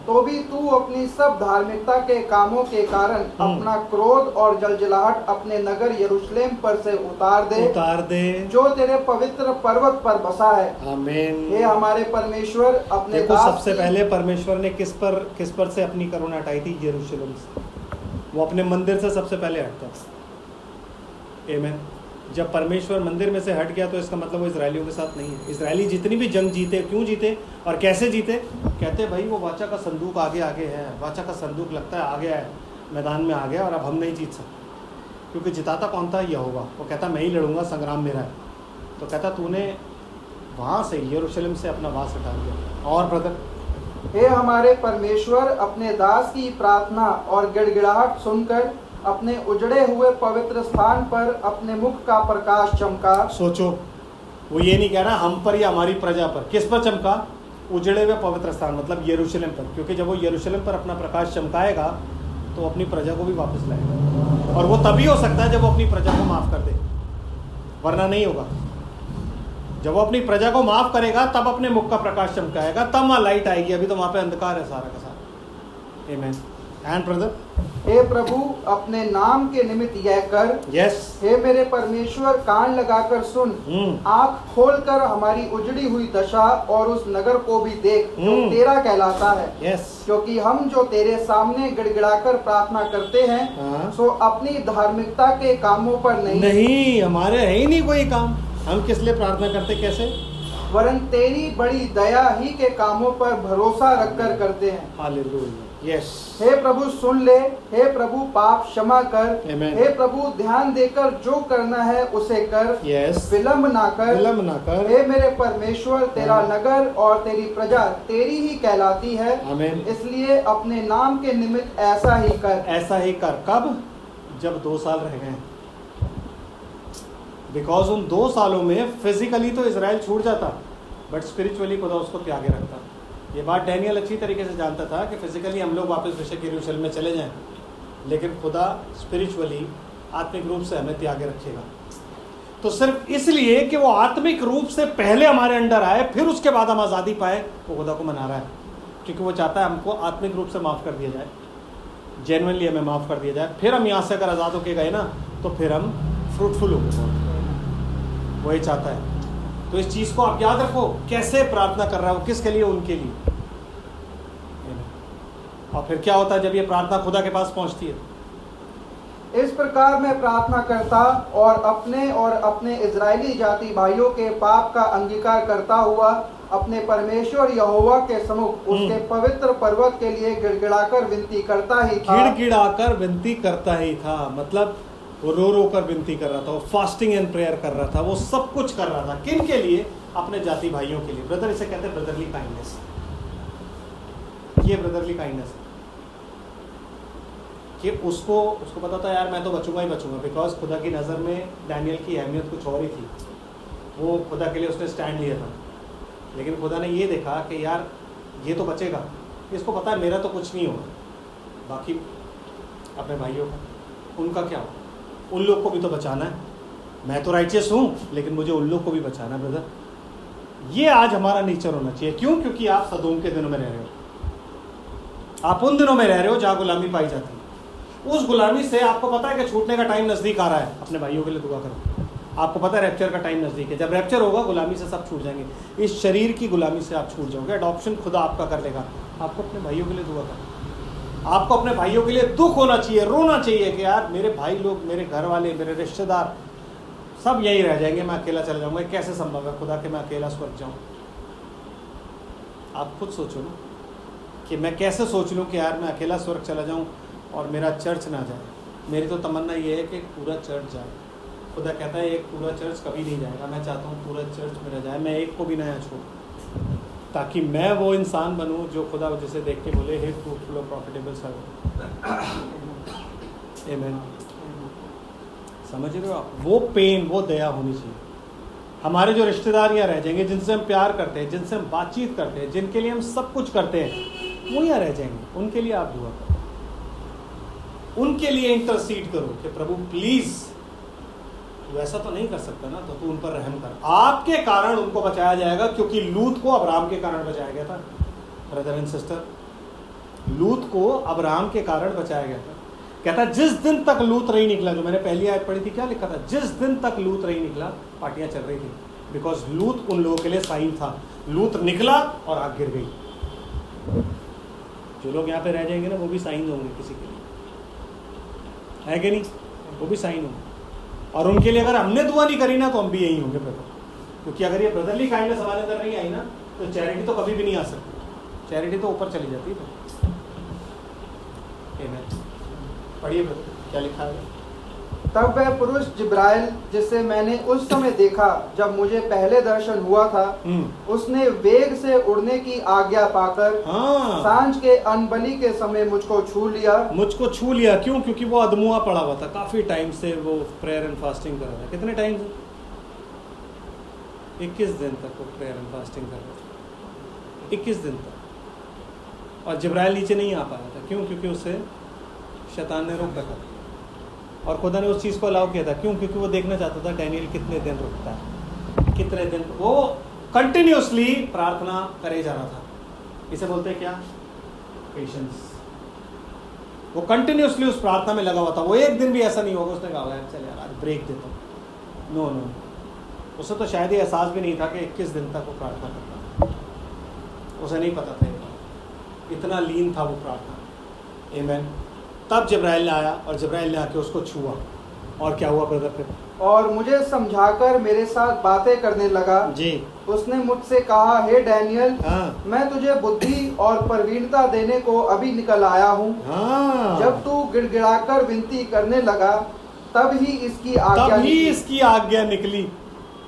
Speaker 2: तो भी तू अपनी सब धार्मिकता के कामों के कारण अपना क्रोध और जलजलाहट अपने नगर यरूशलेम पर से उतार दे जो तेरे पवित्र पर्वत पर बसा है।
Speaker 1: आमीन।
Speaker 2: हे हमारे परमेश्वर, अपने
Speaker 1: देखो सबसे पहले परमेश्वर ने किस पर से अपनी करुणा हटाई थी? यरूशलेम से। वो अपने मंदिर से सबसे पहले हटता। आमीन। जब परमेश्वर मंदिर में से हट गया तो इसका मतलब वो इजरायलियों के साथ नहीं है। इजरायली जितनी भी जंग जीते, क्यों जीते और कैसे जीते? कहते भाई वो वाचा का संदूक आगे है, वाचा का संदूक लगता है आगे है, मैदान में आ गया और अब हम नहीं जीत सकते। क्योंकि जिताता कौन था? यहोवा। वो कहता मैं ही लड़ूंगा, संग्राम मेरा है। तो कहता तूने वहाँ से यरूशलेम से अपना वास हटा दिया। और ब्रदर,
Speaker 2: हे हमारे परमेश्वर, अपने दास की प्रार्थना और गिड़गिड़ाहट सुनकर अपने उजड़े हुए पवित्र स्थान पर अपने मुख का प्रकाश चमका। सोचो,
Speaker 1: वो ये नहीं कह रहा हम पर या हमारी प्रजा पर। किस पर चमका? उजड़े हुए पवित्र स्थान, मतलब यरूशलेम पर। क्योंकि जब वो यरूशलेम पर अपना प्रकाश चमकाएगा तो अपनी प्रजा को भी वापस लाएगा, और वो तभी हो सकता है जब वो अपनी प्रजा को माफ कर दे, वरना नहीं होगा। जब वो अपनी प्रजा को माफ करेगा तब अपने मुख का प्रकाश चमकाएगा, तब वहाँ लाइट आएगी। अभी तो वहाँ पे अंधकार है सारा का सारा। आमीन। एंड ब्रदर,
Speaker 2: हे प्रभु, अपने नाम के निमित्त यह कर। हे मेरे परमेश्वर, कान लगाकर सुन, आंख खोलकर हमारी उजड़ी हुई दशा और उस नगर को भी देख जो तेरा कहलाता है। क्योंकि हम जो तेरे सामने गिड़गिड़ाकर प्रार्थना करते हैं सो अपनी धार्मिकता के कामों पर नहीं,
Speaker 1: हमारे है ही नहीं कोई काम। हम किस लिए प्रार्थना करते? कैसे?
Speaker 2: वरन तेरी बड़ी दया ही के कामों पर भरोसा रखकर करते हैं।
Speaker 1: हालेलुया।
Speaker 2: हे प्रभु सुन ले, हे प्रभु पाप क्षमा कर। हे प्रभु ध्यान देकर जो करना है उसे कर। विलंब ना कर। हे मेरे परमेश्वर, तेरा नगर और तेरी प्रजा तेरी ही कहलाती है। इसलिए अपने नाम के निमित्त ऐसा ही कर। कब? जब 2 साल रह गए। बिकॉज उन 2 सालों में फिजिकली तो इजराइल छूट जाता, बट स्पिरिचुअली खुदा उसको त्यागे रखता। ये बात डैनियल अच्छी तरीके से जानता था कि फिजिकली हम लोग वापस विषय यरूशलेम में चले जाएं, लेकिन खुदा स्पिरिचुअली, आत्मिक रूप से हमें त्यागे रखेगा।
Speaker 1: तो सिर्फ इसलिए कि वो आत्मिक रूप से पहले हमारे अंडर आए, फिर उसके बाद हम आज़ादी पाए, वो खुदा को मना रहा है, क्योंकि वो चाहता है हमको आत्मिक रूप से माफ़ कर दिया जाए, जेन्युइनली हमें माफ़ कर दिया जाए, फिर हम यहाँ से अगर आज़ाद होके गए ना तो फिर हम फ्रूटफुल हो गए। वही चाहता है। तो इस चीज़ को आप याद रखो, कैसे प्रार्थना कर रहा है वो, किसके लिए? उनके लिए। और फिर क्या होता है जब ये प्रार्थना खुदा के पास पहुंचती है?
Speaker 2: इस प्रकार मैं प्रार्थना करता और अपने इजरायली जाति भाइयों के पाप का अंगीकार करता हुआ अपने परमेश्वर यहोवा के सम्मुख उसके पवित्र पर्वत के लिए गिड़गिड़ाकर विनती करता ही था।
Speaker 1: गिड़गिड़ाकर विनती करता ही था, मतलब वो रो रो कर विनती कर रहा था, वो फास्टिंग एंड प्रेयर कर रहा था, वो सब कुछ कर रहा था। किन के लिए? अपने जाति भाइयों के लिए। ब्रदर, इसे कहते हैं ब्रदरली काइंडनेस। ये ब्रदरली काइंडनेस है कि उसको पता था यार मैं तो बचूंगा ही बचूंगा, बिकॉज खुदा की नज़र में डैनियल की अहमियत कुछ और ही थी। वो खुदा के लिए उसने स्टैंड लिया था, लेकिन खुदा ने ये देखा कि यार ये तो बचेगा, इसको पता है मेरा तो कुछ नहीं होगा, बाकी अपने भाइयों का, उनका क्या होगा? उन लोग को भी तो बचाना है। मैं तो राइचियस हूँ, लेकिन मुझे उन लोग को भी बचाना है। ब्रदर, ये आज हमारा नेचर होना चाहिए। क्यों? क्योंकि आप सदोम के दिनों में रह रहे हो, आप उन दिनों में रह रहे हो जहाँ गुलामी पाई जाती है। उस गुलामी से आपको पता है कि छूटने का टाइम नज़दीक आ रहा है। अपने भाइयों के लिए दुआ करो। आपको पता है रैप्चर का टाइम नज़दीक है। जब रैप्चर होगा गुलामी से सब छूट जाएंगे, इस शरीर की गुलामी से आप छूट जाओगे, अडॉप्शन खुदा आपका कर लेगा। आपको अपने भाइयों के लिए दुआ करो। आपको अपने भाइयों के लिए दुख होना चाहिए, रोना चाहिए कि यार मेरे भाई लोग, मेरे घर वाले, मेरे रिश्तेदार सब यहीं रह जाएंगे, मैं अकेला चला जाऊँगा। कैसे संभव है खुदा कि मैं अकेला स्वर्ग जाऊँ? आप खुद सोचो ना कि मैं कैसे सोच लूँ कि यार मैं अकेला स्वर्ग चला जाऊँ और मेरा चर्च ना जाए। मेरी तो तमन्ना ये है कि पूरा चर्च जाए। खुदा कहता है एक पूरा चर्च कभी नहीं जाएगा, मैं चाहता हूँ पूरा चर्च मेरा जाए, मैं एक को भी नया छोड़, ताकि मैं वो इंसान बनूँ जो खुदा जिसे देख के बोले हे फ्रूटफुल और प्रॉफिटेबल सर्वेंट। आमीन। समझ रहे हो आप? वो पेन, वो दया होनी चाहिए। हमारे जो रिश्तेदार यहाँ रह जाएंगे, जिनसे हम प्यार करते हैं, जिनसे हम बातचीत करते हैं, जिनके लिए हम सब कुछ करते हैं, वो यहाँ रह जाएंगे। उनके लिए आप दुआ करो, उनके लिए इंटरसीड करो कि प्रभु प्लीज तू ऐसा तो नहीं कर सकता ना, तो तू उन पर रहम कर। आपके कारण उनको बचाया जाएगा, क्योंकि लूत को अब्राहम के कारण बचाया गया था। ब्रदर एंड सिस्टर, लूत को अब्राहम के कारण बचाया गया था। कहता जिस दिन तक लूत नहीं निकला, जो मैंने पहली आयत पढ़ी थी, क्या लिखा था? जिस दिन तक लूत नहीं निकला पार्टियां चल रही थी, बिकॉज लूत उन लोगों के लिए साइन था। लूत निकला और आग गिर गई। जो लोग यहाँ पे रह जाएंगे ना, वो भी साइन होंगे किसी के लिए, है कि नहीं? वो भी साइन होंगे। और उनके लिए अगर हमने दुआ नहीं करी ना, तो हम भी यही होंगे ब्रदर। क्योंकि अगर ये ब्रदरली काइंडनेस हमारे अंदर नहीं आई ना, तो चैरिटी तो कभी भी नहीं आ सकती। चैरिटी तो ऊपर चली जाती है। पढ़िए ब्रदर, क्या लिखा है?
Speaker 2: तब वह पुरुष जिब्राइल, जिसे मैंने उस समय देखा जब मुझे पहले दर्शन हुआ था, उसने वेग से उड़ने की आज्ञा पाकर सांझ के अनबली के समय मुझको छू लिया। क्यों? क्योंकि वो अधमुआ पड़ा हुआ था, काफी टाइम से वो प्रेयर एंड फास्टिंग कर रहा था।
Speaker 1: कितने टाइम से? 21 दिन तक वो प्रेयर एंड फास्टिंग कर रहा था, 21 दिन तक। और जिब्राइल नीचे नहीं आ पाया था। क्यों? क्योंकि उससे शैतान ने रोक रखा था, और खुदा ने उस चीज़ को अलाउ किया था। क्यों? क्योंकि वो देखना चाहता था डैनियल कितने दिन रुकता है, कितने दिन। वो कंटिन्यूसली प्रार्थना करे जा रहा था। इसे बोलते हैं क्या? पेशेंस। वो कंटिन्यूसली उस प्रार्थना में लगा हुआ था। वो एक दिन भी ऐसा नहीं होगा उसने कहा यार चल यार आज ब्रेक देता हूँ। नो, उसे तो शायद ये एहसास भी नहीं था कि 21 दिन तक वो प्रार्थना करता। उसे नहीं पता था, इतना लीन था वो प्रार्थना। आमीन। तब जिब्राइल ने आया, और जिब्राइल ने आके उसको छुआ। और क्या हुआ ब्रदर फिर?
Speaker 2: और मुझे समझाकर मेरे साथ बातें करने लगा
Speaker 1: जी।
Speaker 2: उसने मुझसे कहा, हे डैनियल, मैं तुझे बुद्धि और प्रवीणता देने को अभी निकल आया हूँ। जब तू गिड़गिड़ाकर विनती करने लगा, तब ही इसकी आज्ञा
Speaker 1: निकली।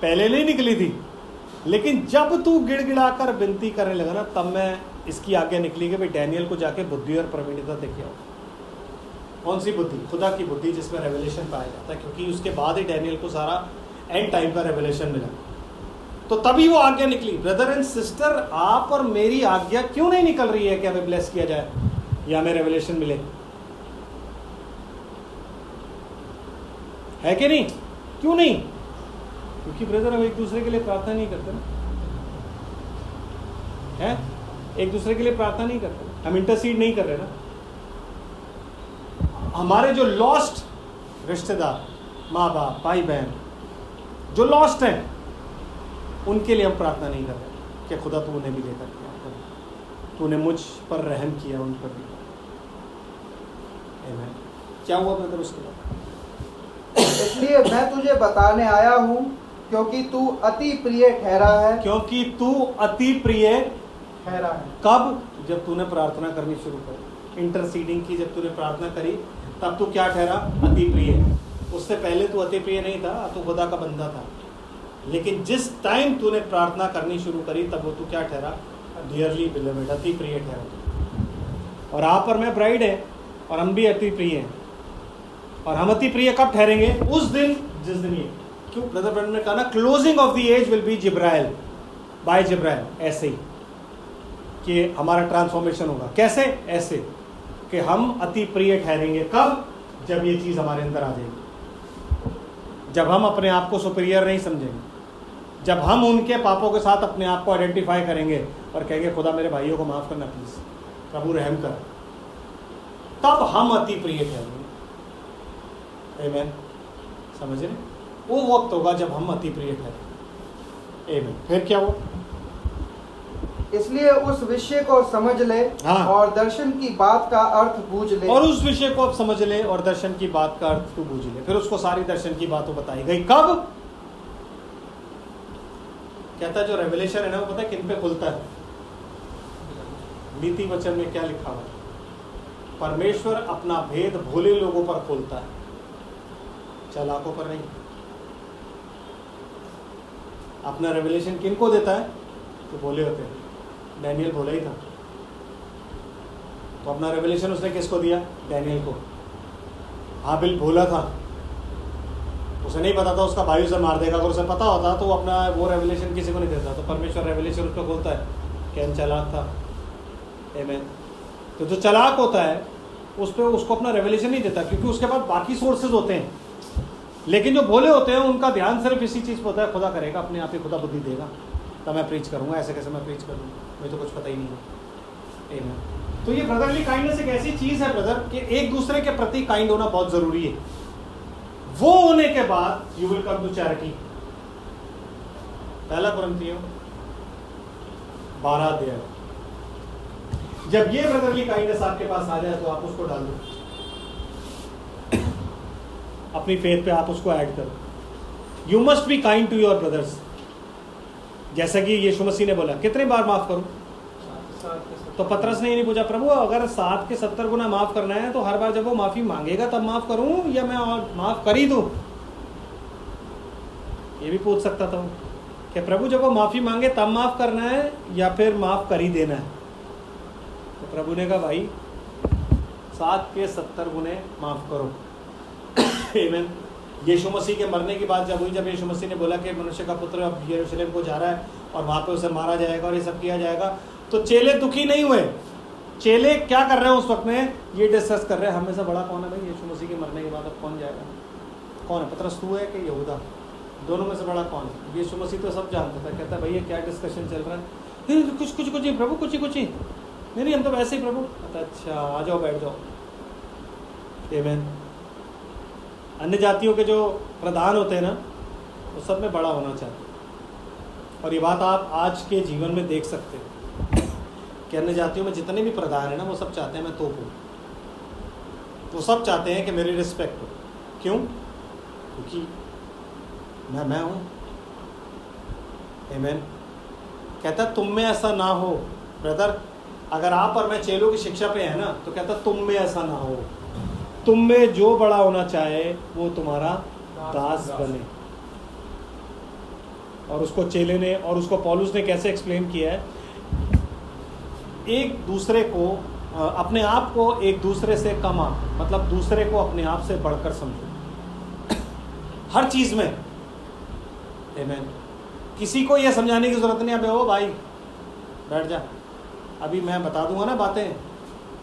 Speaker 1: पहले नहीं निकली थी, लेकिन जब तू गिड़गिड़ाकर विनती करने लगा ना, तब मैं इसकी आज्ञा निकली कि भाई डैनियल को जाके बुद्धि और प्रवीणता देके आओ। कौन सी बुद्धि? खुदा की बुद्धि, जिसमें रेवलेशन पाया जाता है, क्योंकि उसके बाद ही डैनियल को सारा एंड टाइम का रेवलेशन मिला। तो तभी वो आज्ञा निकली। ब्रदर एंड सिस्टर, आप और मेरी आज्ञा क्यों नहीं निकल रही है कि हमें ब्लेस किया जाए या हमें रेवलेशन मिले? है कि नहीं? क्यों नहीं? क्योंकि ब्रदर हम एक दूसरे के लिए प्रार्थना नहीं करते ना, है? एक दूसरे के लिए प्रार्थना नहीं करते, हम इंटरसीड नहीं कर रहे ना। हमारे जो लॉस्ट रिश्तेदार, माँ बाप, भाई बहन जो लॉस्ट हैं, उनके लिए हम प्रार्थना नहीं कर रहे कि खुदा तू उन्हें भी लेकर के आ, तूने मुझ पर रहम किया, उन पर भी। आमीन। क्या हुआ ब्रदर उसके बाद?
Speaker 2: इसलिए मैं तुझे बताने आया हूँ क्योंकि तू अति प्रिय ठहरा है।
Speaker 1: क्योंकि तू अति प्रिय
Speaker 2: ठहरा है।
Speaker 1: कब? जब तूने प्रार्थना करनी शुरू करी, इंटरसीडिंग की, जब तूने प्रार्थना करी तब तू क्या ठहरा? अति प्रिय। उससे पहले तू अति प्रिय नहीं था, तू खुदा का बंदा था। लेकिन जिस टाइम तूने प्रार्थना करनी शुरू करी तब वो तू क्या ठहरा? डियरली बिलोवेड, अति प्रिय ठहरा। और आप और मैं ब्राइड है और हम भी अति प्रिय हैं। और हम अति प्रिय कब ठहरेंगे? उस दिन जिस दिन ये, क्यों ब्रदर ब्रैनम ने कहा ना, closing of the age will be जिब्राइल, बाय जिब्राइल। ऐसे ही कि हमारा ट्रांसफॉर्मेशन होगा। कैसे? ऐसे कि हम अति प्रिय ठहरेंगे। कब? जब ये चीज़ हमारे अंदर आ जाएगी, जब हम अपने आप को सुपीरियर नहीं समझेंगे, जब हम उनके पापों के साथ अपने आप को आइडेंटिफाई करेंगे और कहेंगे खुदा मेरे भाइयों को माफ़ करना प्लीज़, प्रभु रहम कर, तब हम अति प्रिय ठहरेंगे। आमीन। समझ रहे? वो वक्त होगा जब हम अति प्रिय ठहरेंगे। आमीन। फिर क्या हो?
Speaker 2: इसलिए उस विषय को समझ ले,
Speaker 1: हाँ।
Speaker 2: और दर्शन की बात का अर्थ बूझ ले।
Speaker 1: और उस विषय को अब समझ ले और दर्शन की बात का अर्थ तू बूझ ले। फिर उसको सारी दर्शन की बातें बताई गई। कब? कहता है जो रेवलेशन है ना, वो पता है किन पे खुलता है? नीति वचन में क्या लिखा हुआ है? परमेश्वर अपना भेद भोले लोगों पर खोलता है, चालाकों पर नहीं। अपना रेवलेशन किन को देता है? तो भोले होते हैं। डैनियल भोला ही था, तो अपना रेवलेशन उसने किसको दिया? डैनियल को। हाबिल भोला था, उसे नहीं पता था उसका भाई उसे मार देगा। अगर उसे पता होता तो वो अपना वो रेवलेशन किसी को नहीं देता। तो परमेश्वर रेवलेशन उसको खोलता है। कैन चालाक था। आमीन। तो जो चालाक होता है उस पर उसको अपना रेवलेशन नहीं देता, क्योंकि उसके पास बाकी सोर्सेज होते हैं। लेकिन जो भोले होते हैं उनका ध्यान सिर्फ इसी चीज़ पर होता है, खुदा करेगा, अपने आप ही खुदा बुद्धि देगा, तब मैं प्रीच करूँगा। ऐसे कैसे मैं प्रीच करूँगा, मुझे तो कुछ पता ही नहीं है। आमीन। तो ये ब्रदरली काइंडनेस एक ऐसी चीज़ है ब्रदर कि एक दूसरे के प्रति काइंड होना बहुत ज़रूरी है। वो होने के बाद you will come to charity. पहला कुरिन्थियों 12 अध्याय। जब ये ब्रदरली काइंडनेस आपके पास आ जाए तो आप उसको डाल दो अपनी फेथ पे, आप उसको ऐड करो। You must be kind to your brothers. जैसा कि यीशु मसीह ने बोला, कितने बार माफ करूं? तो पतरस ने ये नहीं पूछा, प्रभु अगर 7 के 70 गुना माफ करना है तो हर बार जब वो माफी मांगेगा तब माफ करूं या मैं और माफ कर ही दूं? ये भी पूछ सकता था कि प्रभु जब वो माफी मांगे तब माफ करना है या फिर माफ कर ही देना है? तो प्रभु ने कहा भाई 7 के 70 गुने माफ करो। आमीन। यीशु मसीह के मरने की बात जब हुई, जब यीशु मसीह ने बोला कि मनुष्य का पुत्र अब यरूशलेम को जा रहा है और वहाँ पे उसे मारा जाएगा और ये सब किया जाएगा, तो चेले दुखी नहीं हुए। चेले क्या कर रहे हैं उस वक्त में? ये डिस्कस कर रहे हैं हमें से बड़ा कौन है भाई? यीशु मसीह के मरने के बाद अब कौन जाएगा? कौन है? पतरस तू है कि यहूदा? दोनों में से बड़ा कौन है? यीशु मसीह तो सब जानता था। कहता भैया क्या डिस्कशन चल रहा है? कुछ ही प्रभु, कुछ ही नहीं, हम तो वैसे ही प्रभु। अच्छा आ जाओ, बैठ जाओ। आमीन। अन्य जातियों के जो प्रधान होते हैं ना, वो सब में बड़ा होना चाहते हैं। और ये बात आप आज के जीवन में देख सकते हैं कि अन्य जातियों में जितने भी प्रधान हैं ना, वो सब चाहते हैं मैं तोप हूँ। वो सब चाहते हैं कि मेरी रिस्पेक्ट हो। क्यों? क्योंकि मैं हूँ। आमीन। कहता तुम में ऐसा ना हो ब्रदर। अगर आप और मैं चेलों की शिक्षा पे है ना, तो कहता तुम में ऐसा ना हो। तुम में जो बड़ा होना चाहे वो तुम्हारा दास बने। और उसको चेले ने और उसको पौलुस ने कैसे एक्सप्लेन किया है? एक दूसरे को, अपने आप को एक दूसरे से कम, मतलब दूसरे को अपने आप से बढ़कर समझो हर चीज में। आमीन। किसी को यह समझाने की जरूरत नहीं, अबे ओ भाई बैठ जा, अभी मैं बता दूंगा ना बातें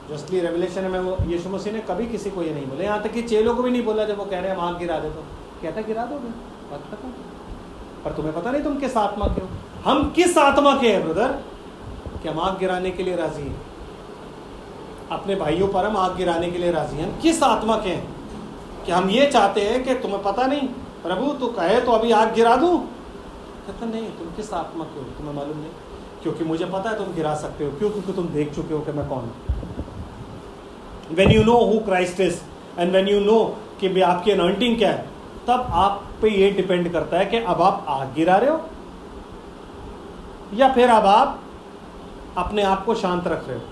Speaker 1: जो असली रेवलेशन है। मैं वो यीशु मसीह ने कभी किसी को ये नहीं बोला, यहाँ तक कि चेलों को भी नहीं बोला। जब वो कह रहे हैं आग गिरा दे, तो कहता गिरा दोगे, बात खत्म। पर तुम्हें पता नहीं तुम किस आत्मा के हो। हम किस आत्मा के हैं ब्रदर कि हम आग गिराने के लिए राजी हैं, अपने भाइयों पर हम आग गिराने के लिए राजी हैं। हम किस आत्मा के हैं कि हम ये चाहते हैं कि तुम्हें पता नहीं, प्रभु तू कहे तो अभी आग गिरा दूं। कहता नहीं, तुम किस आत्मा के हो तुम्हें मालूम नहीं, क्योंकि मुझे पता है तुम गिरा सकते हो। क्यों? क्योंकि तुम देख चुके हो कि मैं कौन हूं। When you know who Christ is and when you know कि भी आपकी अनॉइंटिंग क्या है, तब आप पे ये डिपेंड करता है कि अब आप आग गिरा रहे हो या फिर अब आप अपने आप को शांत रख रहे हो।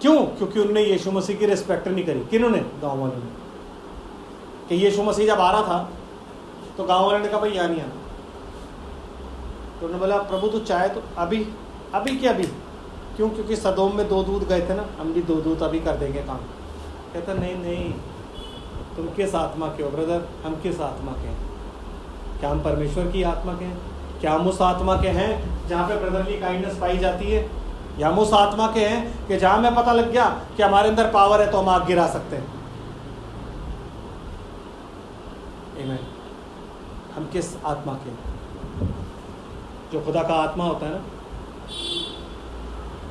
Speaker 1: क्यों? क्योंकि उन्होंने यीशु मसीह की रिस्पेक्ट नहीं करी। किन्होंने? गांव वालों ने। कि यीशु मसीह जब आ रहा था तो गांव वालों ने कहा भाई यहाँ नहीं आना। तो उन्होंने बोला प्रभु तू चाहे तो अभी क्या अभी? क्यों? क्योंकि सदोम में 2 दूत गए थे ना, हम भी 2 दूत अभी कर देंगे काम। कहता नहीं, तुम किस आत्मा के हो ब्रदर? हम किस आत्मा के हैं? क्या हम परमेश्वर की आत्मा के हैं? क्या हम उस आत्मा के हैं जहाँ पे ब्रदरली काइंडनेस पाई जाती है? या हम उस आत्मा के हैं कि जहाँ हमें पता लग गया कि हमारे अंदर पावर है तो हम आग गिरा सकते हैं? आमीन। हम किस आत्मा के हैं? जो खुदा का आत्मा होता है ना,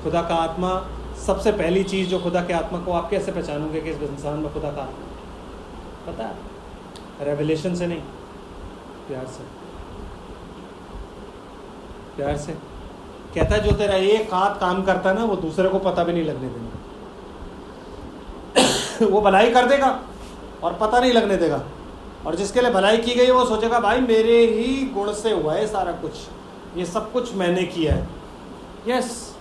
Speaker 1: खुदा का आत्मा, सबसे पहली चीज़ जो खुदा के आत्मा को आप कैसे पहचानोगे कि इस इंसान में खुदा का आत्मा? पता है, रेवलेशन से नहीं, प्यार से। प्यार से कहता है जो तेरा एक हाथ काम करता है ना वो दूसरे को पता भी नहीं लगने देगा। वो भलाई कर देगा और पता नहीं लगने देगा, और जिसके लिए भलाई की गई वो सोचेगा भाई मेरे ही गुण से हुआ है सारा कुछ, ये सब कुछ मैंने किया है। यस,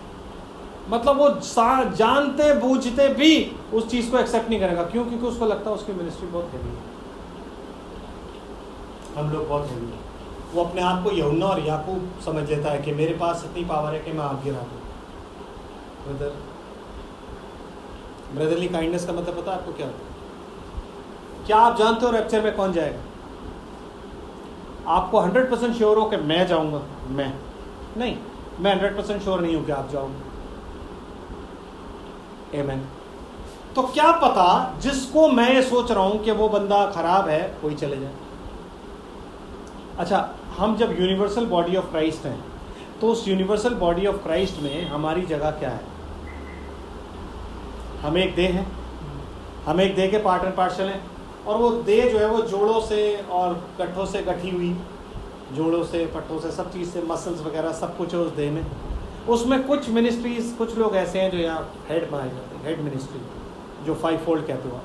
Speaker 1: मतलब वो जानते बूझते भी उस चीज़ को एक्सेप्ट नहीं करेगा। क्यों? क्योंकि उसको लगता है उसकी मिनिस्ट्री बहुत हैवी है, हम लोग बहुत हैवी है। वो अपने आप को यूहन्ना और याकूब समझ लेता है कि मेरे पास इतनी पावर है कि मैं आग गिरा दूं। ब्रदरली काइंडनेस का मतलब पता है आपको क्या होता है? क्या आप जानते हो रैप्चर में कौन जाएगा? आपको 100% श्योर हो कि मैं जाऊंगा? मैं नहीं, मैं 100% श्योर नहीं हूं कि आप जाओगे। आमीन। तो क्या पता जिसको मैं ये सोच रहा हूं कि वो बंदा खराब है कोई चले जाए। अच्छा, हम जब यूनिवर्सल बॉडी ऑफ क्राइस्ट हैं तो उस यूनिवर्सल बॉडी ऑफ क्राइस्ट में हमारी जगह क्या है? हम एक देह हैं, हम एक देह के पार्ट एंड पार्सल हैं, और वो देह जो है वो जोड़ों से और गट्ठों से गठी हुई, जोड़ों से, पट्टों से, सब चीज़ से, मसल्स वगैरह सब कुछ है उस देह में। उसमें कुछ मिनिस्ट्रीज, कुछ लोग ऐसे हैं जो यहाँ हेड बनाए जाते हैं, हेड मिनिस्ट्री, जो 5 फोल्ड कहते हो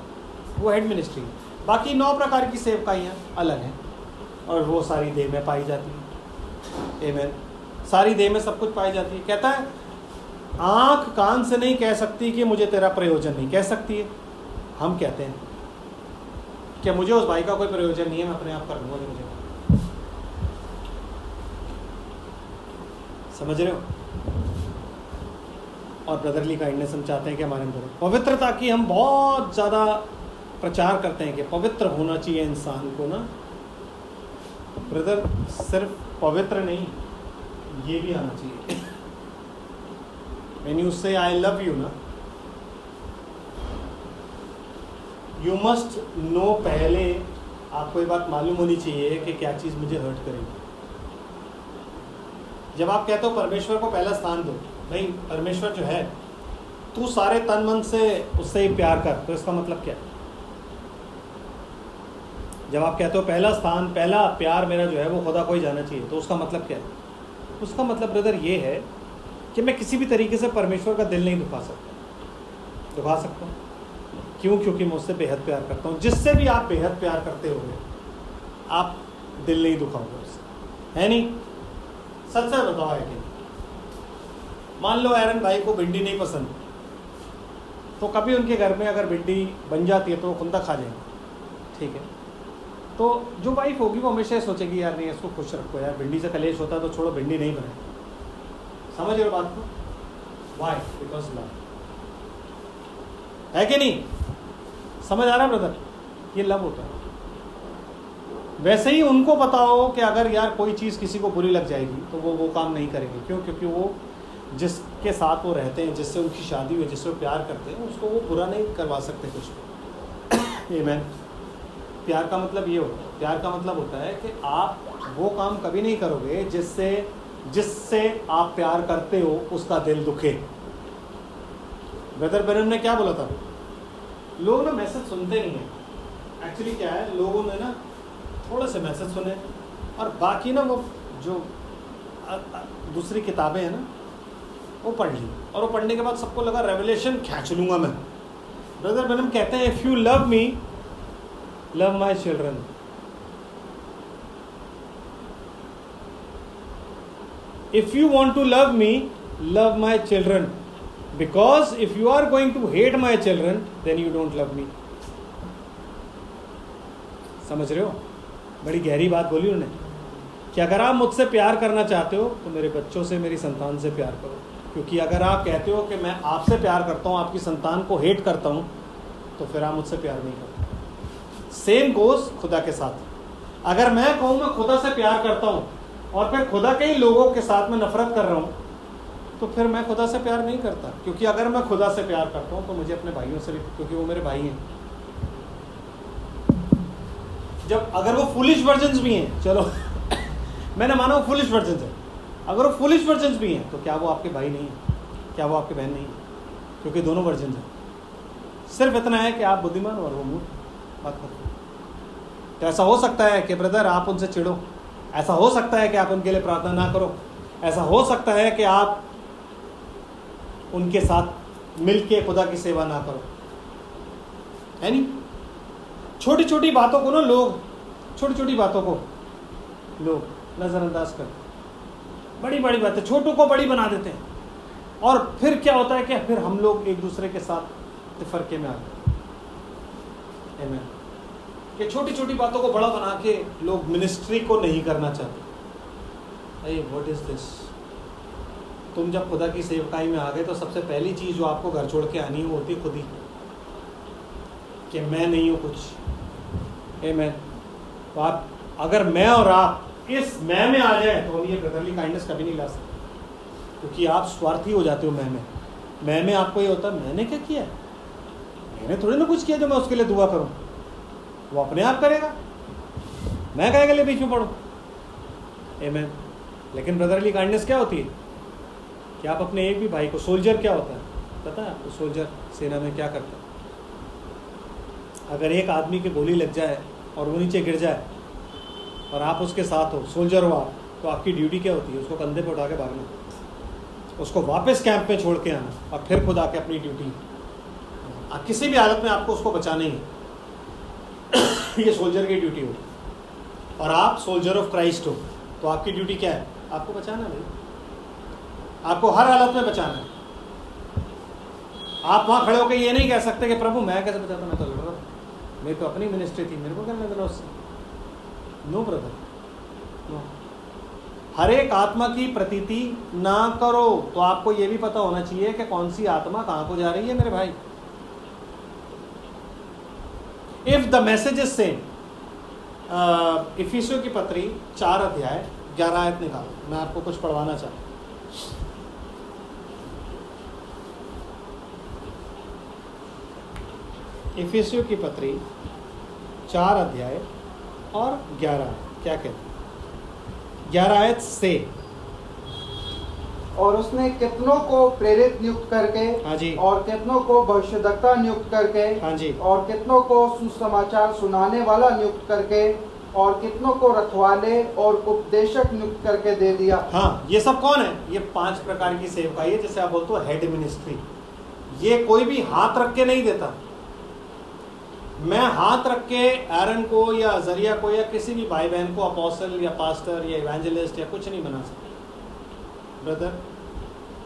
Speaker 1: वो हेड मिनिस्ट्री। बाकी 9 प्रकार की सेवकाइयाँ अलग हैं और वो सारी देह में पाई जाती है। आमीन। सारी देह में सब कुछ पाई जाती है। कहता है आँख कान से नहीं कह सकती कि मुझे तेरा प्रयोजन नहीं, कह सकती है। हम कहते हैं कि मुझे उस भाई का कोई प्रयोजन नहीं है, मैं अपने आप कर लूँगा जो मुझे। समझ रहे हो? और ब्रदरली काइंडनेस हम चाहते हैं कि हमारे अंदर पवित्रता की हम बहुत ज़्यादा प्रचार करते हैं कि पवित्र होना चाहिए इंसान को ना। ब्रदर सिर्फ पवित्र नहीं, ये भी आना चाहिए। When you say I love you ना, you must know, पहले आपको ये बात मालूम होनी चाहिए कि क्या चीज़ मुझे हर्ट करेगी। जब आप कहते हो परमेश्वर को पहला स्थान दो, भाई परमेश्वर जो है तू सारे तन मन से उससे ही प्यार कर, तो इसका मतलब क्या है? जब आप कहते हो पहला स्थान, पहला प्यार मेरा जो है वो खुदा को ही जाना चाहिए, तो उसका मतलब क्या है? उसका मतलब ब्रदर ये है कि मैं किसी भी तरीके से परमेश्वर का दिल नहीं दुखा सकता। क्यों? क्योंकि मैं उससे बेहद प्यार करता हूँ। जिससे भी आप बेहद प्यार करते होंगे आप दिल नहीं दुखाओगे उससे, है नहीं? सच सच बताओ है कि मान लो एरन भाई को भिंडी नहीं पसंद, तो कभी उनके घर में अगर भिंडी बन जाती है तो वो खुंदा खा जाएंगे, ठीक है? तो जो वाइफ होगी वो हमेशा सोचेगी यार नहीं इसको खुश रखो यार, भिंडी से कलेश होता है तो छोड़ो भिंडी नहीं बने। समझ रहे हो बात को? वाई? बिकॉज लव, है कि नहीं? समझ आ रहा है ब्रदर? ये लव होता है। वैसे ही उनको पता हो कि अगर यार कोई चीज़ किसी को बुरी लग जाएगी तो वो काम नहीं करेंगे। क्यों? क्योंकि वो जिसके साथ वो रहते हैं, जिससे उनकी शादी हुई, जिससे वो प्यार करते हैं, उसको वो बुरा नहीं करवा सकते कुछ। आमीन। प्यार का मतलब ये होता है, प्यार का मतलब होता है कि आप वो काम कभी नहीं करोगे जिससे आप प्यार करते हो उसका दिल दुखे। ब्रदर ब्रैनम ने क्या बोला था? लोग ना मैसेज सुनते नहीं हैं। एक्चुअली क्या है, लोगों ने ना थोड़े से मैसेज सुने और बाकी ना वो जो दूसरी किताबें हैं ना वो पढ़ ली, और वो पढ़ने के बाद सबको लगा रेवलेशन खींच लूँगा मैं। ब्रदर ब्रैनम कहते हैं, if you love me, love my children. If you want to love me, love my children, because if you are going to hate my children then you don't love me. समझ रहे हो? बड़ी गहरी बात बोली उन्होंने कि अगर आप मुझसे प्यार करना चाहते हो तो मेरे बच्चों से, मेरी संतान से प्यार करो। क्योंकि अगर आप कहते हो कि मैं आपसे प्यार करता हूँ, आपकी संतान को हेट करता हूँ, तो फिर आप मुझसे प्यार नहीं करते। सेम गोज खुदा के साथ। अगर मैं कहूँ मैं खुदा से प्यार करता हूँ और फिर खुदा के ही लोगों के साथ में नफरत कर रहा हूँ, तो फिर मैं खुदा से प्यार नहीं करता। क्योंकि अगर मैं खुदा से प्यार करता हूँ तो मुझे अपने भाइयों से भी, क्योंकि वो मेरे भाई हैं। जब अगर वो फुलिश वर्जन्स भी हैं, चलो मैंने माना वो फुलिश वर्जन्स है, अगर वो फुलिश वर्जन्स भी हैं तो क्या वो आपके भाई नहीं है? क्या वो आपके बहन नहीं है? क्योंकि दोनों वर्जन्स हैं। सिर्फ इतना है कि आप बुद्धिमान और वो मूर्ख। बात करो। तो ऐसा हो सकता है कि ब्रदर आप उनसे चिढ़ो, ऐसा हो सकता है कि आप उनके लिए प्रार्थना ना करो, ऐसा हो सकता है कि आप उनके साथ मिलके खुदा की सेवा ना करो, है नहीं? छोटी छोटी बातों को ना लोग, छोटी छोटी बातों को लोग नज़रअंदाज करते, बड़ी बड़ी बातें छोटों को बड़ी बना देते हैं, और फिर क्या होता है कि फिर हम लोग एक दूसरे के साथ तफरके में आ गए। आमीन। कि छोटी छोटी बातों को बड़ा बना के लोग मिनिस्ट्री को नहीं करना चाहते। अरे व्हाट इज दिस? तुम जब खुदा की सेवकाई में आ गए तो सबसे पहली चीज़ जो आपको घर छोड़ के आनी है वो होती खुद ही, कि मैं नहीं हूँ कुछ। आमीन। तो आप, अगर मैं और आप इस मैं में आ जाए तो ये ब्रदरली काइंडनेस कभी नहीं ला सकते, क्योंकि आप स्वार्थी हो जाते हो। मैं में आपको ये होता है मैंने क्या किया, मैंने थोड़ी ना कुछ किया जो मैं उसके लिए दुआ करूं, वो अपने आप करेगा, मैं कहेगा लिए बीच में पढ़ो। आमीन। लेकिन ब्रदरली काइंडनेस क्या होती है कि आप अपने एक भी भाई को, सोल्जर क्या होता है पता है आपको? सोल्जर सेना में क्या करता है? अगर एक आदमी की गोली लग जाए और वो नीचे गिर जाए और आप उसके साथ हो, सोल्जर हो आप, तो आपकी ड्यूटी क्या होती है? उसको कंधे पर उठा के भागना, उसको वापस कैंप में छोड़ के आना, और फिर खुद आके अपनी ड्यूटी। किसी भी हालत में आपको उसको बचाना ही ये सोल्जर की ड्यूटी हो। और आप सोल्जर ऑफ क्राइस्ट हो, तो आपकी ड्यूटी क्या है? आपको बचाना भाई, आपको हर हालत में बचाना है। आप वहाँ खड़े होकर ये नहीं कह सकते कि प्रभु मैं कैसे बचाता, मैं तो लड़ रहा हूँ, मेरी तो अपनी मिनिस्ट्री थी, मेरे को क्या लेना देना उससे। No brother, no. हर एक आत्मा की प्रतीति ना करो। तो आपको ये भी पता होना चाहिए कि कौन सी आत्मा कहाँ को जा रही है मेरे भाई। If the message is same, इफिसियों की पत्री 4 अध्याय 11 आयत निकालो, मैं आपको कुछ पढ़वाना चाहता हूँ। इफिसियों की पत्री 4 अध्याय और 11 क्या कहते हैं? 11 आयत से,
Speaker 2: और उसने कितनों को प्रेरित नियुक्त करके,
Speaker 1: हाँ जी,
Speaker 2: और कितनों को भविष्यद्वक्ता नियुक्त करके,
Speaker 1: हाँ जी,
Speaker 2: और कितनों को सुसमाचार सुनाने वाला नियुक्त करके, और कितनों को रखवाले और उपदेशक नियुक्त करके दे दिया।
Speaker 1: हाँ, ये सब कौन है? ये 5 प्रकार की सेवकाई है, जैसे आप बोलते हो हेड मिनिस्ट्री। ये कोई भी हाथ रख के नहीं देता। मैं हाथ रख के एरन को या अजरिया को या किसी भी भाई बहन को अपोस्टल या पास्टर या इवेंजलिस्ट या कुछ नहीं बना सकता। ब्रदर,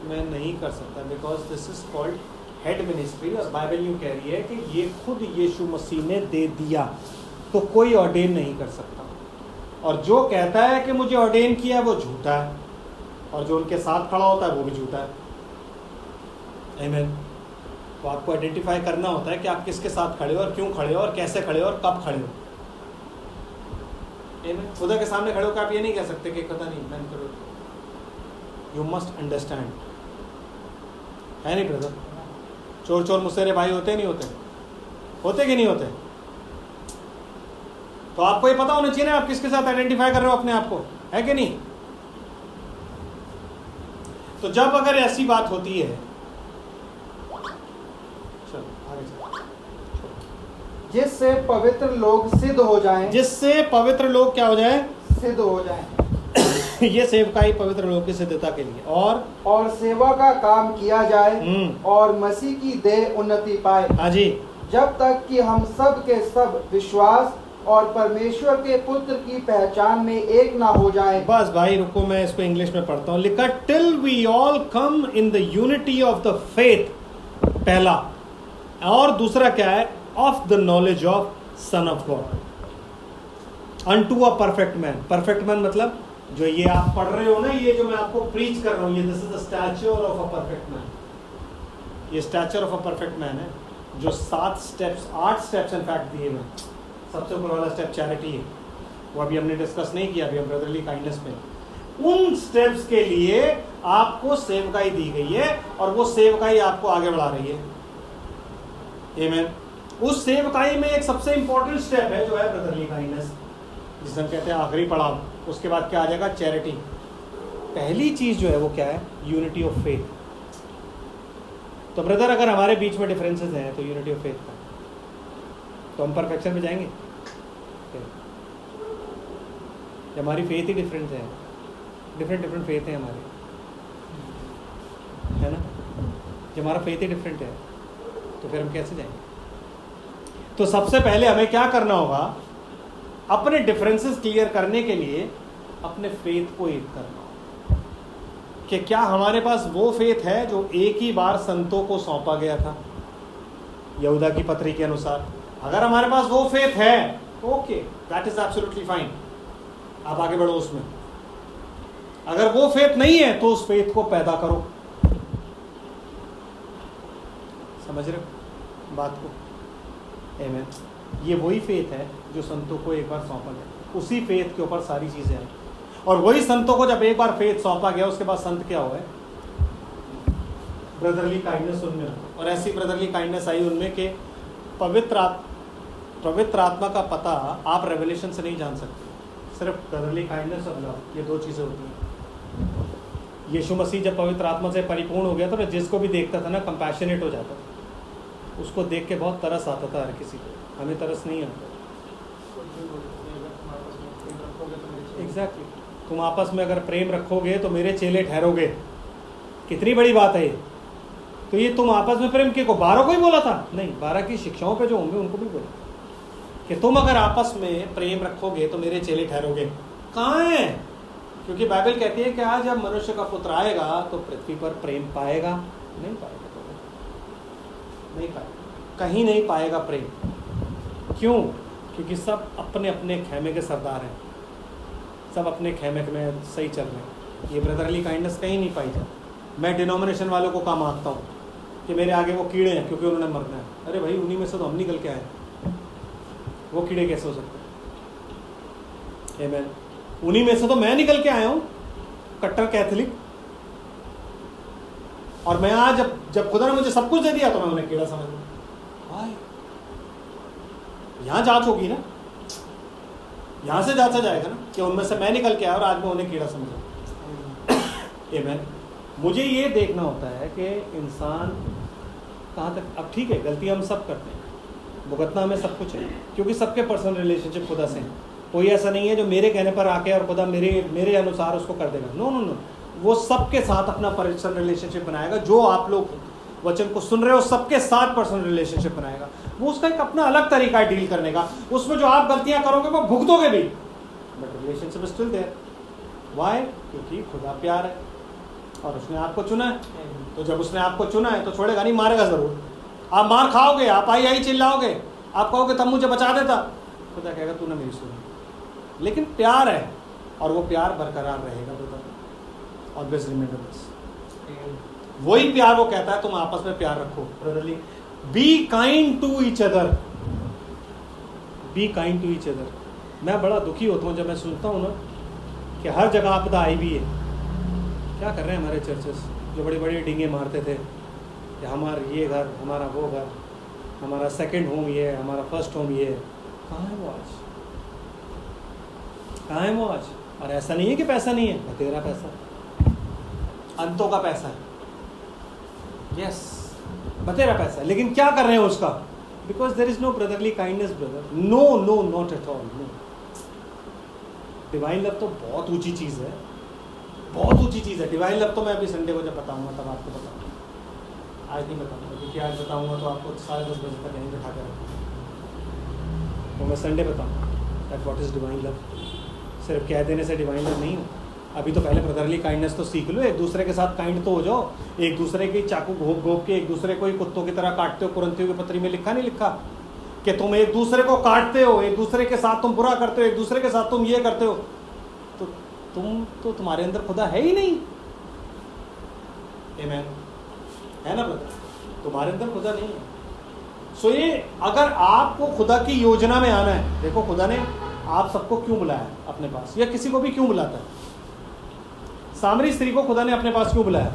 Speaker 1: मैं नहीं कर सकता, because this is called head ministry, और बाइबल यूँ कह रही है कि ये खुद यीशु मसीह ने दे दिया, तो कोई ऑर्डेन नहीं कर सकता। और जो कहता है कि मुझे ऑर्डेन किया वो झूठा है, और जो उनके साथ खड़ा होता है वो भी झूठा है। आमीन। तो आपको आइडेंटिफाई करना होता है कि आप किसके साथ खड़े हो और क्यों खड़े हो और कैसे खड़े हो और कब खड़े हो। आमीन। खुदा के सामने खड़े होकर आप ये नहीं कह सकते कि पता नहीं मैं करो। यू मस्ट अंडरस्टैंड, है नहीं ब्रदर? चोर चोर मुसेरे भाई होते नहीं होते? होते कि नहीं होते? तो आपको ये पता होना चाहिए ना आप किसके साथ आइडेंटिफाई कर रहे हो अपने आप को, है कि नहीं? तो जब अगर ऐसी बात होती है, चलो आगे चलो,
Speaker 2: जिससे पवित्र लोग सिद्ध हो जाएं,
Speaker 1: जिससे पवित्र लोग क्या हो जाए?
Speaker 2: सिद्ध हो जाएं,
Speaker 1: ये सेवकाई पवित्र लोग की सिद्धता के लिए
Speaker 2: और सेवा का काम किया जाए और मसीह की देह उन्नति पाए।
Speaker 1: हाँ जी,
Speaker 2: जब तक कि हम सब के सब विश्वास और परमेश्वर के पुत्र की पहचान में एक ना हो जाए।
Speaker 1: बस भाई रुको, मैं इसको इंग्लिश में पढ़ता हूँ। लिखा till we all come in the unity of the faith, पहला, और दूसरा क्या है? Of the knowledge of son of God unto a perfect man. Perfect man मतलब जो ये आप पढ़ रहे हो ना, ये जो मैं आपको प्रीच कर रहा हूँ, ये this is the stature of a perfect man. ये stature of a perfect man है, जो 8 स्टेप्स इनफैक्ट दिए हुए। सबसे ऊपर वाला स्टेप चैरिटी है, वो अभी हमने डिस्कस नहीं किया, अभी हम ब्रदरली काइंडनेस में। उन स्टेप्स के लिए आपको सेवकाई दी गई है और वो सेवकाई आपको आगे बढ़ा रही है। आमीन। उस सेवकाई में एक सबसे इंपॉर्टेंट स्टेप है जो है ब्रदरली काइंडनेस, जिसे हम कहते हैं आखिरी पड़ाव। उसके बाद क्या आ जाएगा? चैरिटी। पहली चीज जो है वो क्या है? Unity of faith. तो ब्रदर अगर हमारे बीच में डिफरेंसेस हैं तो यूनिटी ऑफ फेथ का, तो हम परफेक्शन में जाएंगे? हमारी फेथ ही डिफरेंट है, डिफरेंट फेथ है हमारे, है ना? जब हमारा फेथ ही डिफरेंट है तो फिर हम कैसे जाएंगे? तो सबसे पहले हमें क्या करना होगा? अपने डिफरेंसेस क्लियर करने के लिए अपने फेथ को एक करना होगा कि क्या हमारे पास वो फेथ है जो एक ही बार संतों को सौंपा गया था यहूदा की पत्री के अनुसार। अगर हमारे पास वो फेथ है तो okay, that is absolutely fine, आप आगे बढ़ो उसमें। अगर वो फेथ नहीं है तो उस फेथ को पैदा करो। समझ रहे हो बात को? आमीन। ये वही फेथ है जो संतों को एक बार सौंपा गया, उसी फेथ के ऊपर सारी चीजें हैं। और वही संतों को जब एक बार फेथ सौंपा गया, उसके बाद संत क्या हुए? ब्रदरली काइंडनेस उनमें, और ऐसी ब्रदरली काइंडनेस आई उनमें कि पवित्र आत्मा का पता आप रेवलेशन से नहीं जान सकते, सिर्फ ब्रदरली काइंडनेस और लव, ये 2 चीजें होती हैं। यीशु मसीह जब पवित्र आत्मा से परिपूर्ण हो गया था, तो जिसको भी देखता था ना कंपैशनेट हो जाता था, उसको देख के बहुत तरस आता था हर किसी को। हमें तरस नहीं आता। एग्जैक्टली, तुम आपस में अगर प्रेम रखोगे तो मेरे चेले ठहरोगे। कितनी बड़ी बात है ये। तो ये तुम आपस में प्रेम के को 12 को ही बोला था? नहीं, 12 की शिक्षाओं पे जो होंगे उनको भी बोला कि तुम अगर आपस में प्रेम रखोगे तो मेरे चेले ठहरोगे। कहाँ है? क्योंकि बाइबल कहती है कि आज जब मनुष्य का पुत्र आएगा तो पृथ्वी पर प्रेम पाएगा? नहीं पाएगा, नहीं पाएगा, कहीं नहीं पाएगा प्रेम। क्यों? क्योंकि सब अपने अपने खेमे के सरदार हैं, सब अपने खेमे में सही चल रहे हैं। ये ब्रदरली काइंडनेस कहीं नहीं पाई जाती। मैं डिनोमिनेशन वालों को काम आंकता हूँ कि मेरे आगे वो कीड़े हैं क्योंकि उन्होंने मरना है। अरे भाई, उन्हीं में से तो हम निकल के आए, वो कीड़े कैसे हो सकते हैं? आमीन। उन्हीं में से तो मैं निकल के आया हूँ, कट्टर कैथोलिक। और मैं आज जब खुदा ने मुझे सब कुछ दे दिया तो मैं उन्हें कीड़ा समझ लूँ। यहां जांच होगी ना, यहां से जांचा जाएगा ना कि उनमें से मैं निकल के आया और आज मैं उन्हें कीड़ा समझा। आमीन। मुझे ये देखना होता है कि इंसान कहाँ तक। अब ठीक है, गलती हम सब करते हैं, भुगतना हमें सब कुछ है, क्योंकि सबके पर्सनल रिलेशनशिप खुदा से हैं। कोई ऐसा नहीं है जो मेरे कहने पर आके और खुदा मेरे अनुसार उसको कर देगा। नो नो नो, वो सबके साथ अपना पर्सनल रिलेशनशिप बनाएगा। जो आप लोग वचन को सुन रहे हो सबके साथ पर्सनल रिलेशनशिप बनाएगा। वो उसका एक अपना अलग तरीका है डील करने का। उसमें जो आप गलतियां करोगे वो भुगतोगे भी, but relationship still there. Why? क्योंकि खुदा प्यार है और उसने आपको चुना है। तो जब उसने आपको चुना है तो छोड़ेगा नहीं, मारेगा जरूर। आप मार खाओगे, आप आई चिल्लाओगे, आप कहोगे तब मुझे बचा देता, खुदा कहेगा तूने मेरी सुनी। लेकिन प्यार है और वो प्यार बरकरार रहेगा। Always remember this. वही प्यार वो कहता है तुम आपस में प्यार रखो brotherly. Be kind to each other, be kind to each other. मैं बड़ा दुखी होता हूँ जब मैं सुनता हूँ ना कि हर जगह आपदा आई भी है। क्या कर रहे हैं हमारे चर्चेस जो बड़े बड़े डिंगे मारते थे कि हमारा ये घर, हमारा वो घर, हमारा सेकंड होम ये है, हमारा फर्स्ट होम ये है। कहाँ है वो आज? कहाँ है वो आज? और ऐसा नहीं है कि पैसा नहीं है, तेरा पैसा, अंतों का पैसा है, यस, बतेरा पैसा है, लेकिन क्या कर रहे हैं उसका? Because there is no brotherly kindness brother, no no not at all, no. Divine love तो बहुत ऊंची चीज़ है, बहुत ऊंची चीज़ है। डिवाइन लव तो मैं अभी संडे को जब बताऊंगा तब आपको बताऊंगा, आज नहीं बताऊंगा, क्योंकि आज बताऊंगा तो आपको 10:30 बजे तक यहीं बैठा कर रखूँगा, तो मैं संडे बताऊंगा that what is divine love. सिर्फ कह देने से डिवाइन लव नहीं हो, अभी तो पहले ब्रदरली काइंडनेस तो सीख लो, एक दूसरे के साथ काइंड तो हो जाओ, एक दूसरे की चाकू घोप घोप के एक दूसरे को ही कुत्तों की तरह काटते हो। कुरिन्थियों की पत्री में लिखा नहीं लिखा कि तुम एक दूसरे को काटते हो, एक दूसरे के साथ तुम बुरा करते हो, एक दूसरे के साथ तुम ये करते हो, तो तुम तो तुम्हारे अंदर खुदा है ही नहीं। आमीन, है ना ब्रदर? तुम्हारे अंदर खुदा नहीं है। सो ये अगर आपको खुदा की योजना में आना है, देखो खुदा ने आप सबको क्यों बुलाया अपने पास, या किसी को भी क्यों बुलाता है? सामरी स्त्री को खुदा ने अपने पास क्यों बुलाया?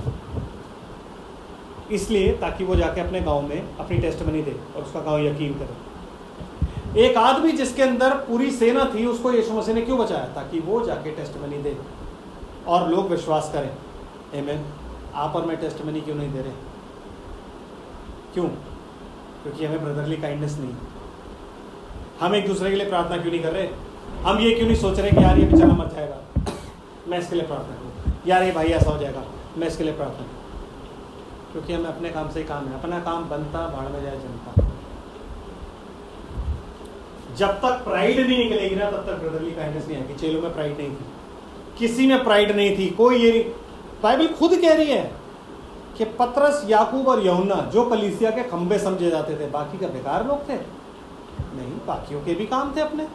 Speaker 1: इसलिए ताकि वो जाके अपने गांव में अपनी टेस्टमनी दे और उसका गांव यकीन करे। एक आदमी जिसके अंदर पूरी सेना थी, उसको यीशु मसीह ने क्यों बचाया? ताकि वो जाके टेस्टमनी दे और लोग विश्वास करें। आमीन। आप और मैं टेस्टमनी क्यों नहीं दे रहे? क्यों? क्योंकि हमें ब्रदरली काइंडनेस नहीं। हम एक दूसरे के लिए प्रार्थना क्यों नहीं कर रहे? हम ये क्यों नहीं सोच रहे कि यार ये बेचारा मर जाएगा, मैं इसके लिए प्रार्थना करूँ, यार ये भाई ऐसा हो जाएगा, मैं इसके लिए प्रार्थना करूँ? क्योंकि हमें अपने काम से ही काम है, अपना काम बनता भाड़ में जाए जनता। जब तक प्राइड नहीं निकलेगी ना, तब तक ब्रदरली काइंडनेस नहीं आएगी। चेलों में प्राइड नहीं थी, किसी में प्राइड नहीं थी, कोई ये नहीं। बाइबल खुद कह रही है कि पतरस, याकूब और यूहन्ना जो कलीसिया के खंबे समझे जाते थे, बाकी का बेकार लोग थे? नहीं, बाकियों के भी काम थे अपने।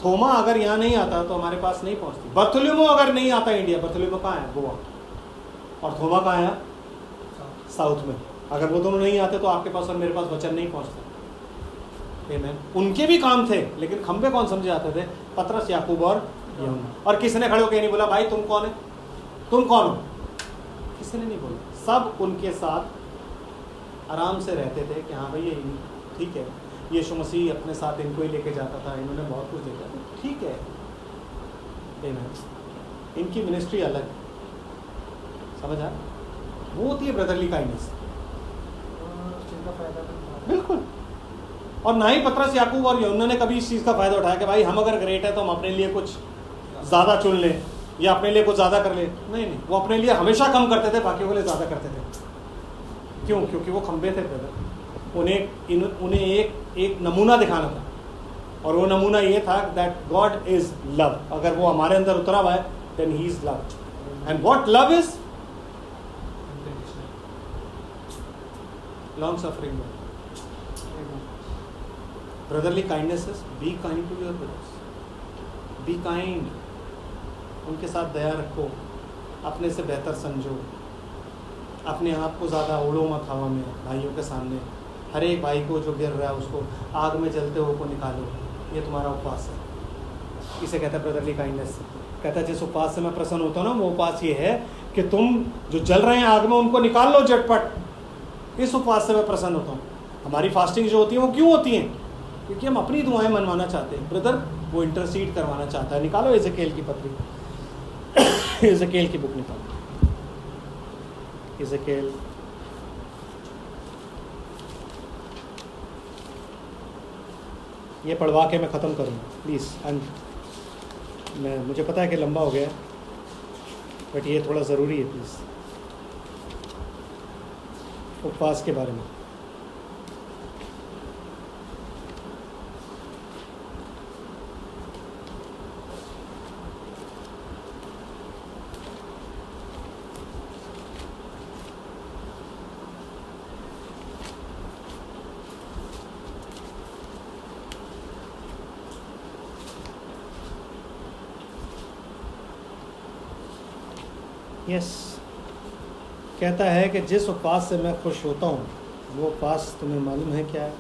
Speaker 1: थोमा अगर यहाँ नहीं आता तो हमारे पास नहीं पहुंचती। बर्थोलोमेव अगर नहीं आता इंडिया, बर्थोलोमेव कहाँ है? गोवा। और थोमा कहाँ है? साउथ में। अगर वो दोनों नहीं आते तो आपके पास और मेरे पास वचन नहीं पहुंचता। आमीन। उनके भी काम थे, लेकिन खंबे कौन समझे जाते थे? पतरस, याकूब और यूहन्ना। और किसी ने खड़े होकर नहीं बोला भाई तुम कौन है, तुम कौन हो? किसी ने नहीं बोला। सब उनके साथ आराम से रहते थे कि हाँ भाई ये ठीक है, यीशु मसीह अपने साथ इनको ही लेके जाता था, इन्होंने बहुत कुछ देखा, ठीक है। आमीन। इनकी मिनिस्ट्री अलग, समझ आया? वो होती है ब्रदरली काइंडनेस। बिल्कुल। और ना ही पतरस, याकूब और यूहन्ना ने कभी इस चीज़ का फायदा उठाया कि भाई हम अगर ग्रेट है तो हम अपने लिए कुछ ज़्यादा चुन लें या अपने लिए कुछ ज़्यादा कर ले। नहीं नहीं, वो अपने लिए हमेशा कम करते थे, बाकियों के लिए ज़्यादा करते थे। क्यों? क्योंकि वो खंबे थे ब्रदर। उन्हें एक नमूना दिखाना था, और वो नमूना ये था दैट गॉड इज लव। अगर वो हमारे अंदर उतरा हुआ है then he is love. And what love is? Long suffering. Brotherly kindness is be kind to your brothers, be kind. उनके साथ दया रखो, अपने से बेहतर समझो, अपने आप को ज़्यादा उड़ो मत हवा में भाइयों के सामने। हर एक भाई को जो गिर रहा है उसको आग में जलते हुए को निकालो। ये तुम्हारा उपवास है। इसे कहता है ब्रदरली काइंडनेस। कहता है जिस उपवास से मैं प्रसन्न होता हूँ ना, वो उपवास ये है कि तुम जो जल रहे हैं आग में उनको निकाल लो झटपट। इस उपवास से मैं प्रसन्न होता हूँ। हमारी फास्टिंग जो होती है वो क्यों होती हैं? क्योंकि हम अपनी दुआएं मनवाना चाहते हैं। ब्रदर वो इंटरसीड करवाना चाहता है। निकालो एजेकिएल की पत्री, एजेकिएल की बुक निकालो, एजेकिएल। ये पढ़वा के मैं ख़त्म करूँगा प्लीज़। मुझे पता है कि लंबा हो गया, बट ये थोड़ा ज़रूरी है प्लीज़, उपवास के बारे में। यस, कहता है कि जिस उपवास से मैं खुश होता हूँ, वो उपवास तुम्हें मालूम है क्या है?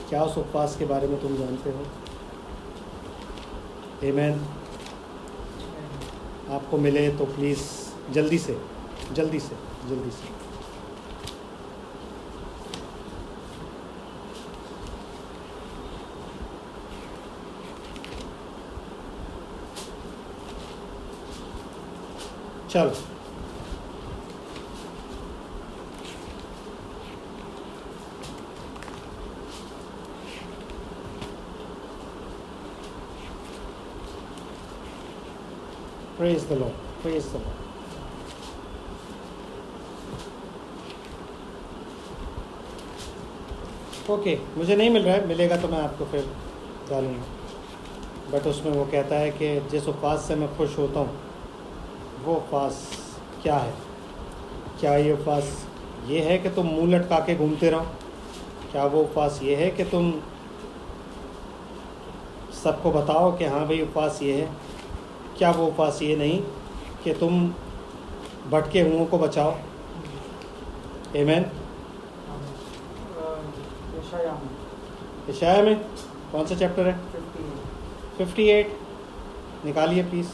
Speaker 1: क्या उस उपवास के बारे में तुम जानते हो? आमीन। आपको मिले तो प्लीज़ जल्दी से जल्दी से जल्दी से। चलो praise the Lord, praise the Lord. Okay, मुझे नहीं मिल रहा है, मिलेगा तो मैं आपको फिर डालूंगा। बट उसमें वो कहता है कि जिस उपवास से मैं खुश होता हूँ वो उपवास क्या है? क्या ये उपवास ये है कि तुम मुंह लटका के घूमते रहो? क्या वो उपवास ये है कि तुम सबको बताओ कि हाँ भाई उपवास ये है? क्या वो उपवास ये नहीं कि तुम भटके हुओं को बचाओ? आमीन। यशाया में कौन सा चैप्टर है? 58 निकालिए प्लीज़।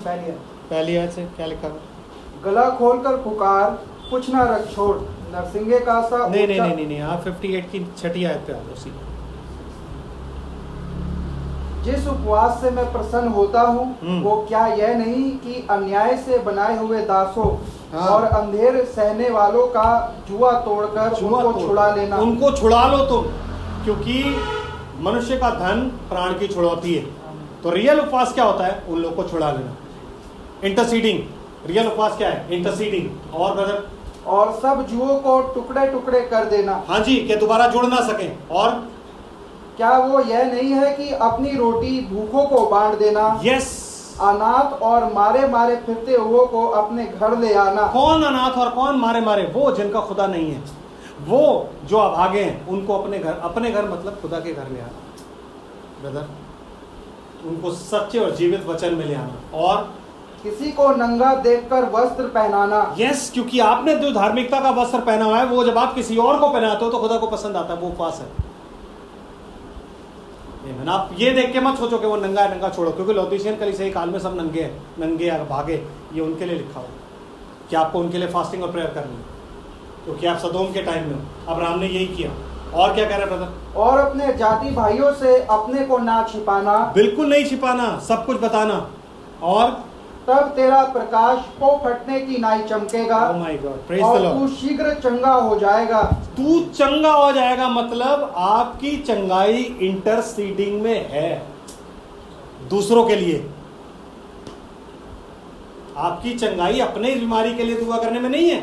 Speaker 1: पहली आयत से क्या लिखा हुआ?
Speaker 2: गला खोलकर पुकार, कुछ ना रख छोड़, नरसिंगे का सा
Speaker 1: नहीं, आप 58 की 6ठी आयत पे आ जाओ सीधा।
Speaker 2: जिस उपवास से मैं प्रसन्न होता हूँ वो क्या यह नहीं कि अन्याय से बनाए हुए दासों और अंधेर सहने वालों का जुआ तोड़कर उनको छुड़ा लेना।
Speaker 1: उनको छुड़ा लो तुम, क्योंकि मनुष्य का धन प्राण की छुड़ौती है। तो रियल उपवास क्या होता है? उन लोगों को छुड़ा लेना, इंटरसीडिंग। रियल उपवास क्या है? इंटरसीडिंग। और ब्रदर,
Speaker 2: और सब जुओं को टुकड़े टुकड़े कर देना।
Speaker 1: हाँ जी, कि दोबारा जुड़ ना सके। और
Speaker 2: क्या वो यह नहीं है कि अपनी रोटी भूखों को बांट देना?
Speaker 1: यस।
Speaker 2: अनाथ और मारे मारे फिरते हुओं को अपने घर ले आना।
Speaker 1: कौन अनाथ और कौन मारे मारे? वो जिनका खुदा नहीं है, वो जो अभागे हैं, उनको अपने घर मतलब खुदा के घर ले आना ब्रदर। उनको सच्चे और जीवित वचन में ले आना। और
Speaker 2: किसी को नंगा देखकर वस्त्र पहनाना।
Speaker 1: यस, क्योंकि आपने जो धार्मिकता का वस्त्र पहना हुआ है वो जब आप किसी और को पहनाते हो तो खुदा को पसंद आता है। वो उपवास है। आप ये देख के मत सोचो कि वो नंगा है, नंगा छोड़ो, क्योंकि लौदीसियन कलीसिया काल में सब नंगे हैं, नंगे या भागे। ये उनके लिए लिखा हुआ कि आपको उनके लिए फास्टिंग और प्रेयर करनी है, क्योंकि आप सदोम के टाइम में अब्राहम ने यही किया। और क्या कह रहे हैं ब्रदर?
Speaker 2: और अपने जाति भाइयों से अपने को ना छिपाना।
Speaker 1: बिल्कुल नहीं छिपाना, सब कुछ बताना। और
Speaker 2: तब तेरा प्रकाश को फटने की नाई चमकेगा।
Speaker 1: Oh my God, praise
Speaker 2: और
Speaker 1: the Lord।
Speaker 2: तू शीघ्र चंगा हो जाएगा।
Speaker 1: तू चंगा हो जाएगा मतलब आपकी चंगाई इंटरसीडिंग में है दूसरों के लिए। आपकी चंगाई अपने बीमारी के लिए दुआ करने में नहीं है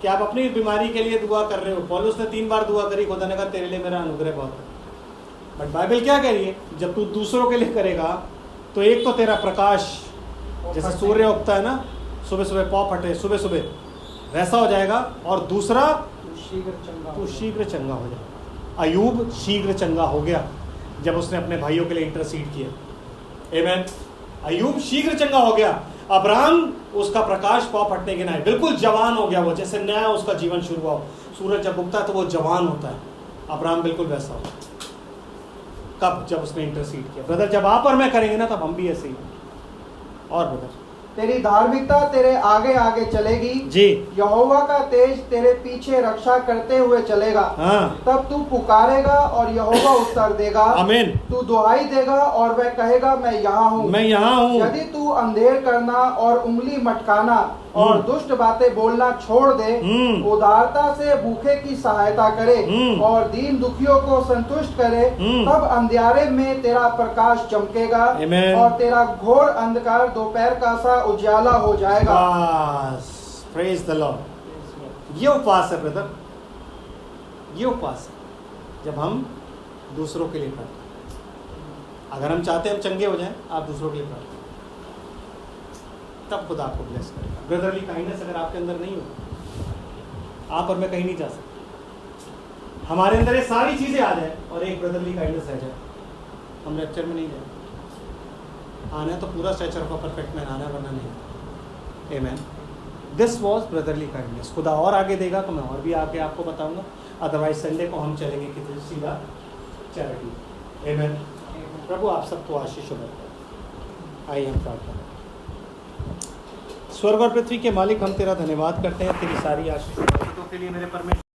Speaker 1: कि आप अपनी बीमारी के लिए दुआ कर रहे हो। पौलुस ने 3 बार दुआ करी, खुदा ने कहा तेरे लिए मेरा अनुग्रह बहुत है। बट बाइबल क्या कह रही है? जब तू दूसरों के लिए करेगा तो एक तो तेरा प्रकाश जैसे सूर्य उगता है ना, सुबह सुबह पौ फटे सुबह सुबह, वैसा हो जाएगा। और दूसरा तू शीघ्र चंगा हो जाएगा। अयूब शीघ्र चंगा हो गया जब उसने अपने भाइयों के लिए इंटरसीड किया। आमीन। अयूब शीघ्र चंगा हो गया। अब्राहम, उसका प्रकाश पौ फटने के नाई, बिल्कुल जवान हो गया। वो जैसे नया उसका जीवन शुरू हुआ, सूरज जब उगता है तो वो जवान होता है। अब्राहम बिल्कुल वैसा हो। कब? जब उसने इंटरसीड किया। ब्रदर, जब आप और मैं करेंगे ना तब हम भी ऐसे ही। और ब्रदर,
Speaker 2: तेरी धार्मिकता तेरे आगे आगे चलेगी
Speaker 1: जी।
Speaker 2: यहोवा का तेज तेरे पीछे रक्षा करते हुए चलेगा।
Speaker 1: हाँ।
Speaker 2: तब तू पुकारेगा और यहोवा उत्तर देगा।
Speaker 1: आमीन।
Speaker 2: तू दुहाई देगा और वह कहेगा मैं यहाँ हूँ।
Speaker 1: मैं यहाँ हूँ।
Speaker 2: यदि तू अंधेर करना और उंगली मटकाना और दुष्ट बातें बोलना छोड़ दे, उदारता से भूखे की सहायता करे और दीन दुखियों को संतुष्ट करे, तब अंधियारे में तेरा प्रकाश चमकेगा और तेरा घोर अंधकार दोपहर का सा उजाला हो जाएगा।
Speaker 1: Praise the Lord. ये उपवास है ब्रदर, ये उपवास है जब हम दूसरों के लिए करते हैं। अगर हम चाहते हैं हम चंगे हो जाएं, आप दूसरों के लिए करते हैं, तब खुदा आपको ब्लेस करेगा। ब्रदरली काइंडनेस अगर आपके अंदर नहीं हो, आप और मैं कहीं नहीं जा सकते। हमारे अंदर ये सारी चीजें आ जाए और एक ब्रदरली काइंडनेस रह जाए, हम लेक्चर में नहीं जाए। आना तो पूरा स्ट्रेचर का परफेक्ट मैन आना, वरना नहीं। आमीन। This was brotherly kindness. खुदा और आगे देगा तो मैं और भी आगे आपको बताऊंगा। अदरवाइज संडे को हम चलेंगे कितने सीधा चैरिटी। आमीन। प्रभु आप सबको आशीष बरकत। आइए हम प्रार्थना। स्वर्ग और पृथ्वी के मालिक, हम तेरा धन्यवाद करते हैं तेरी सारी आशीषों के लिए मेरे परमेश्वर।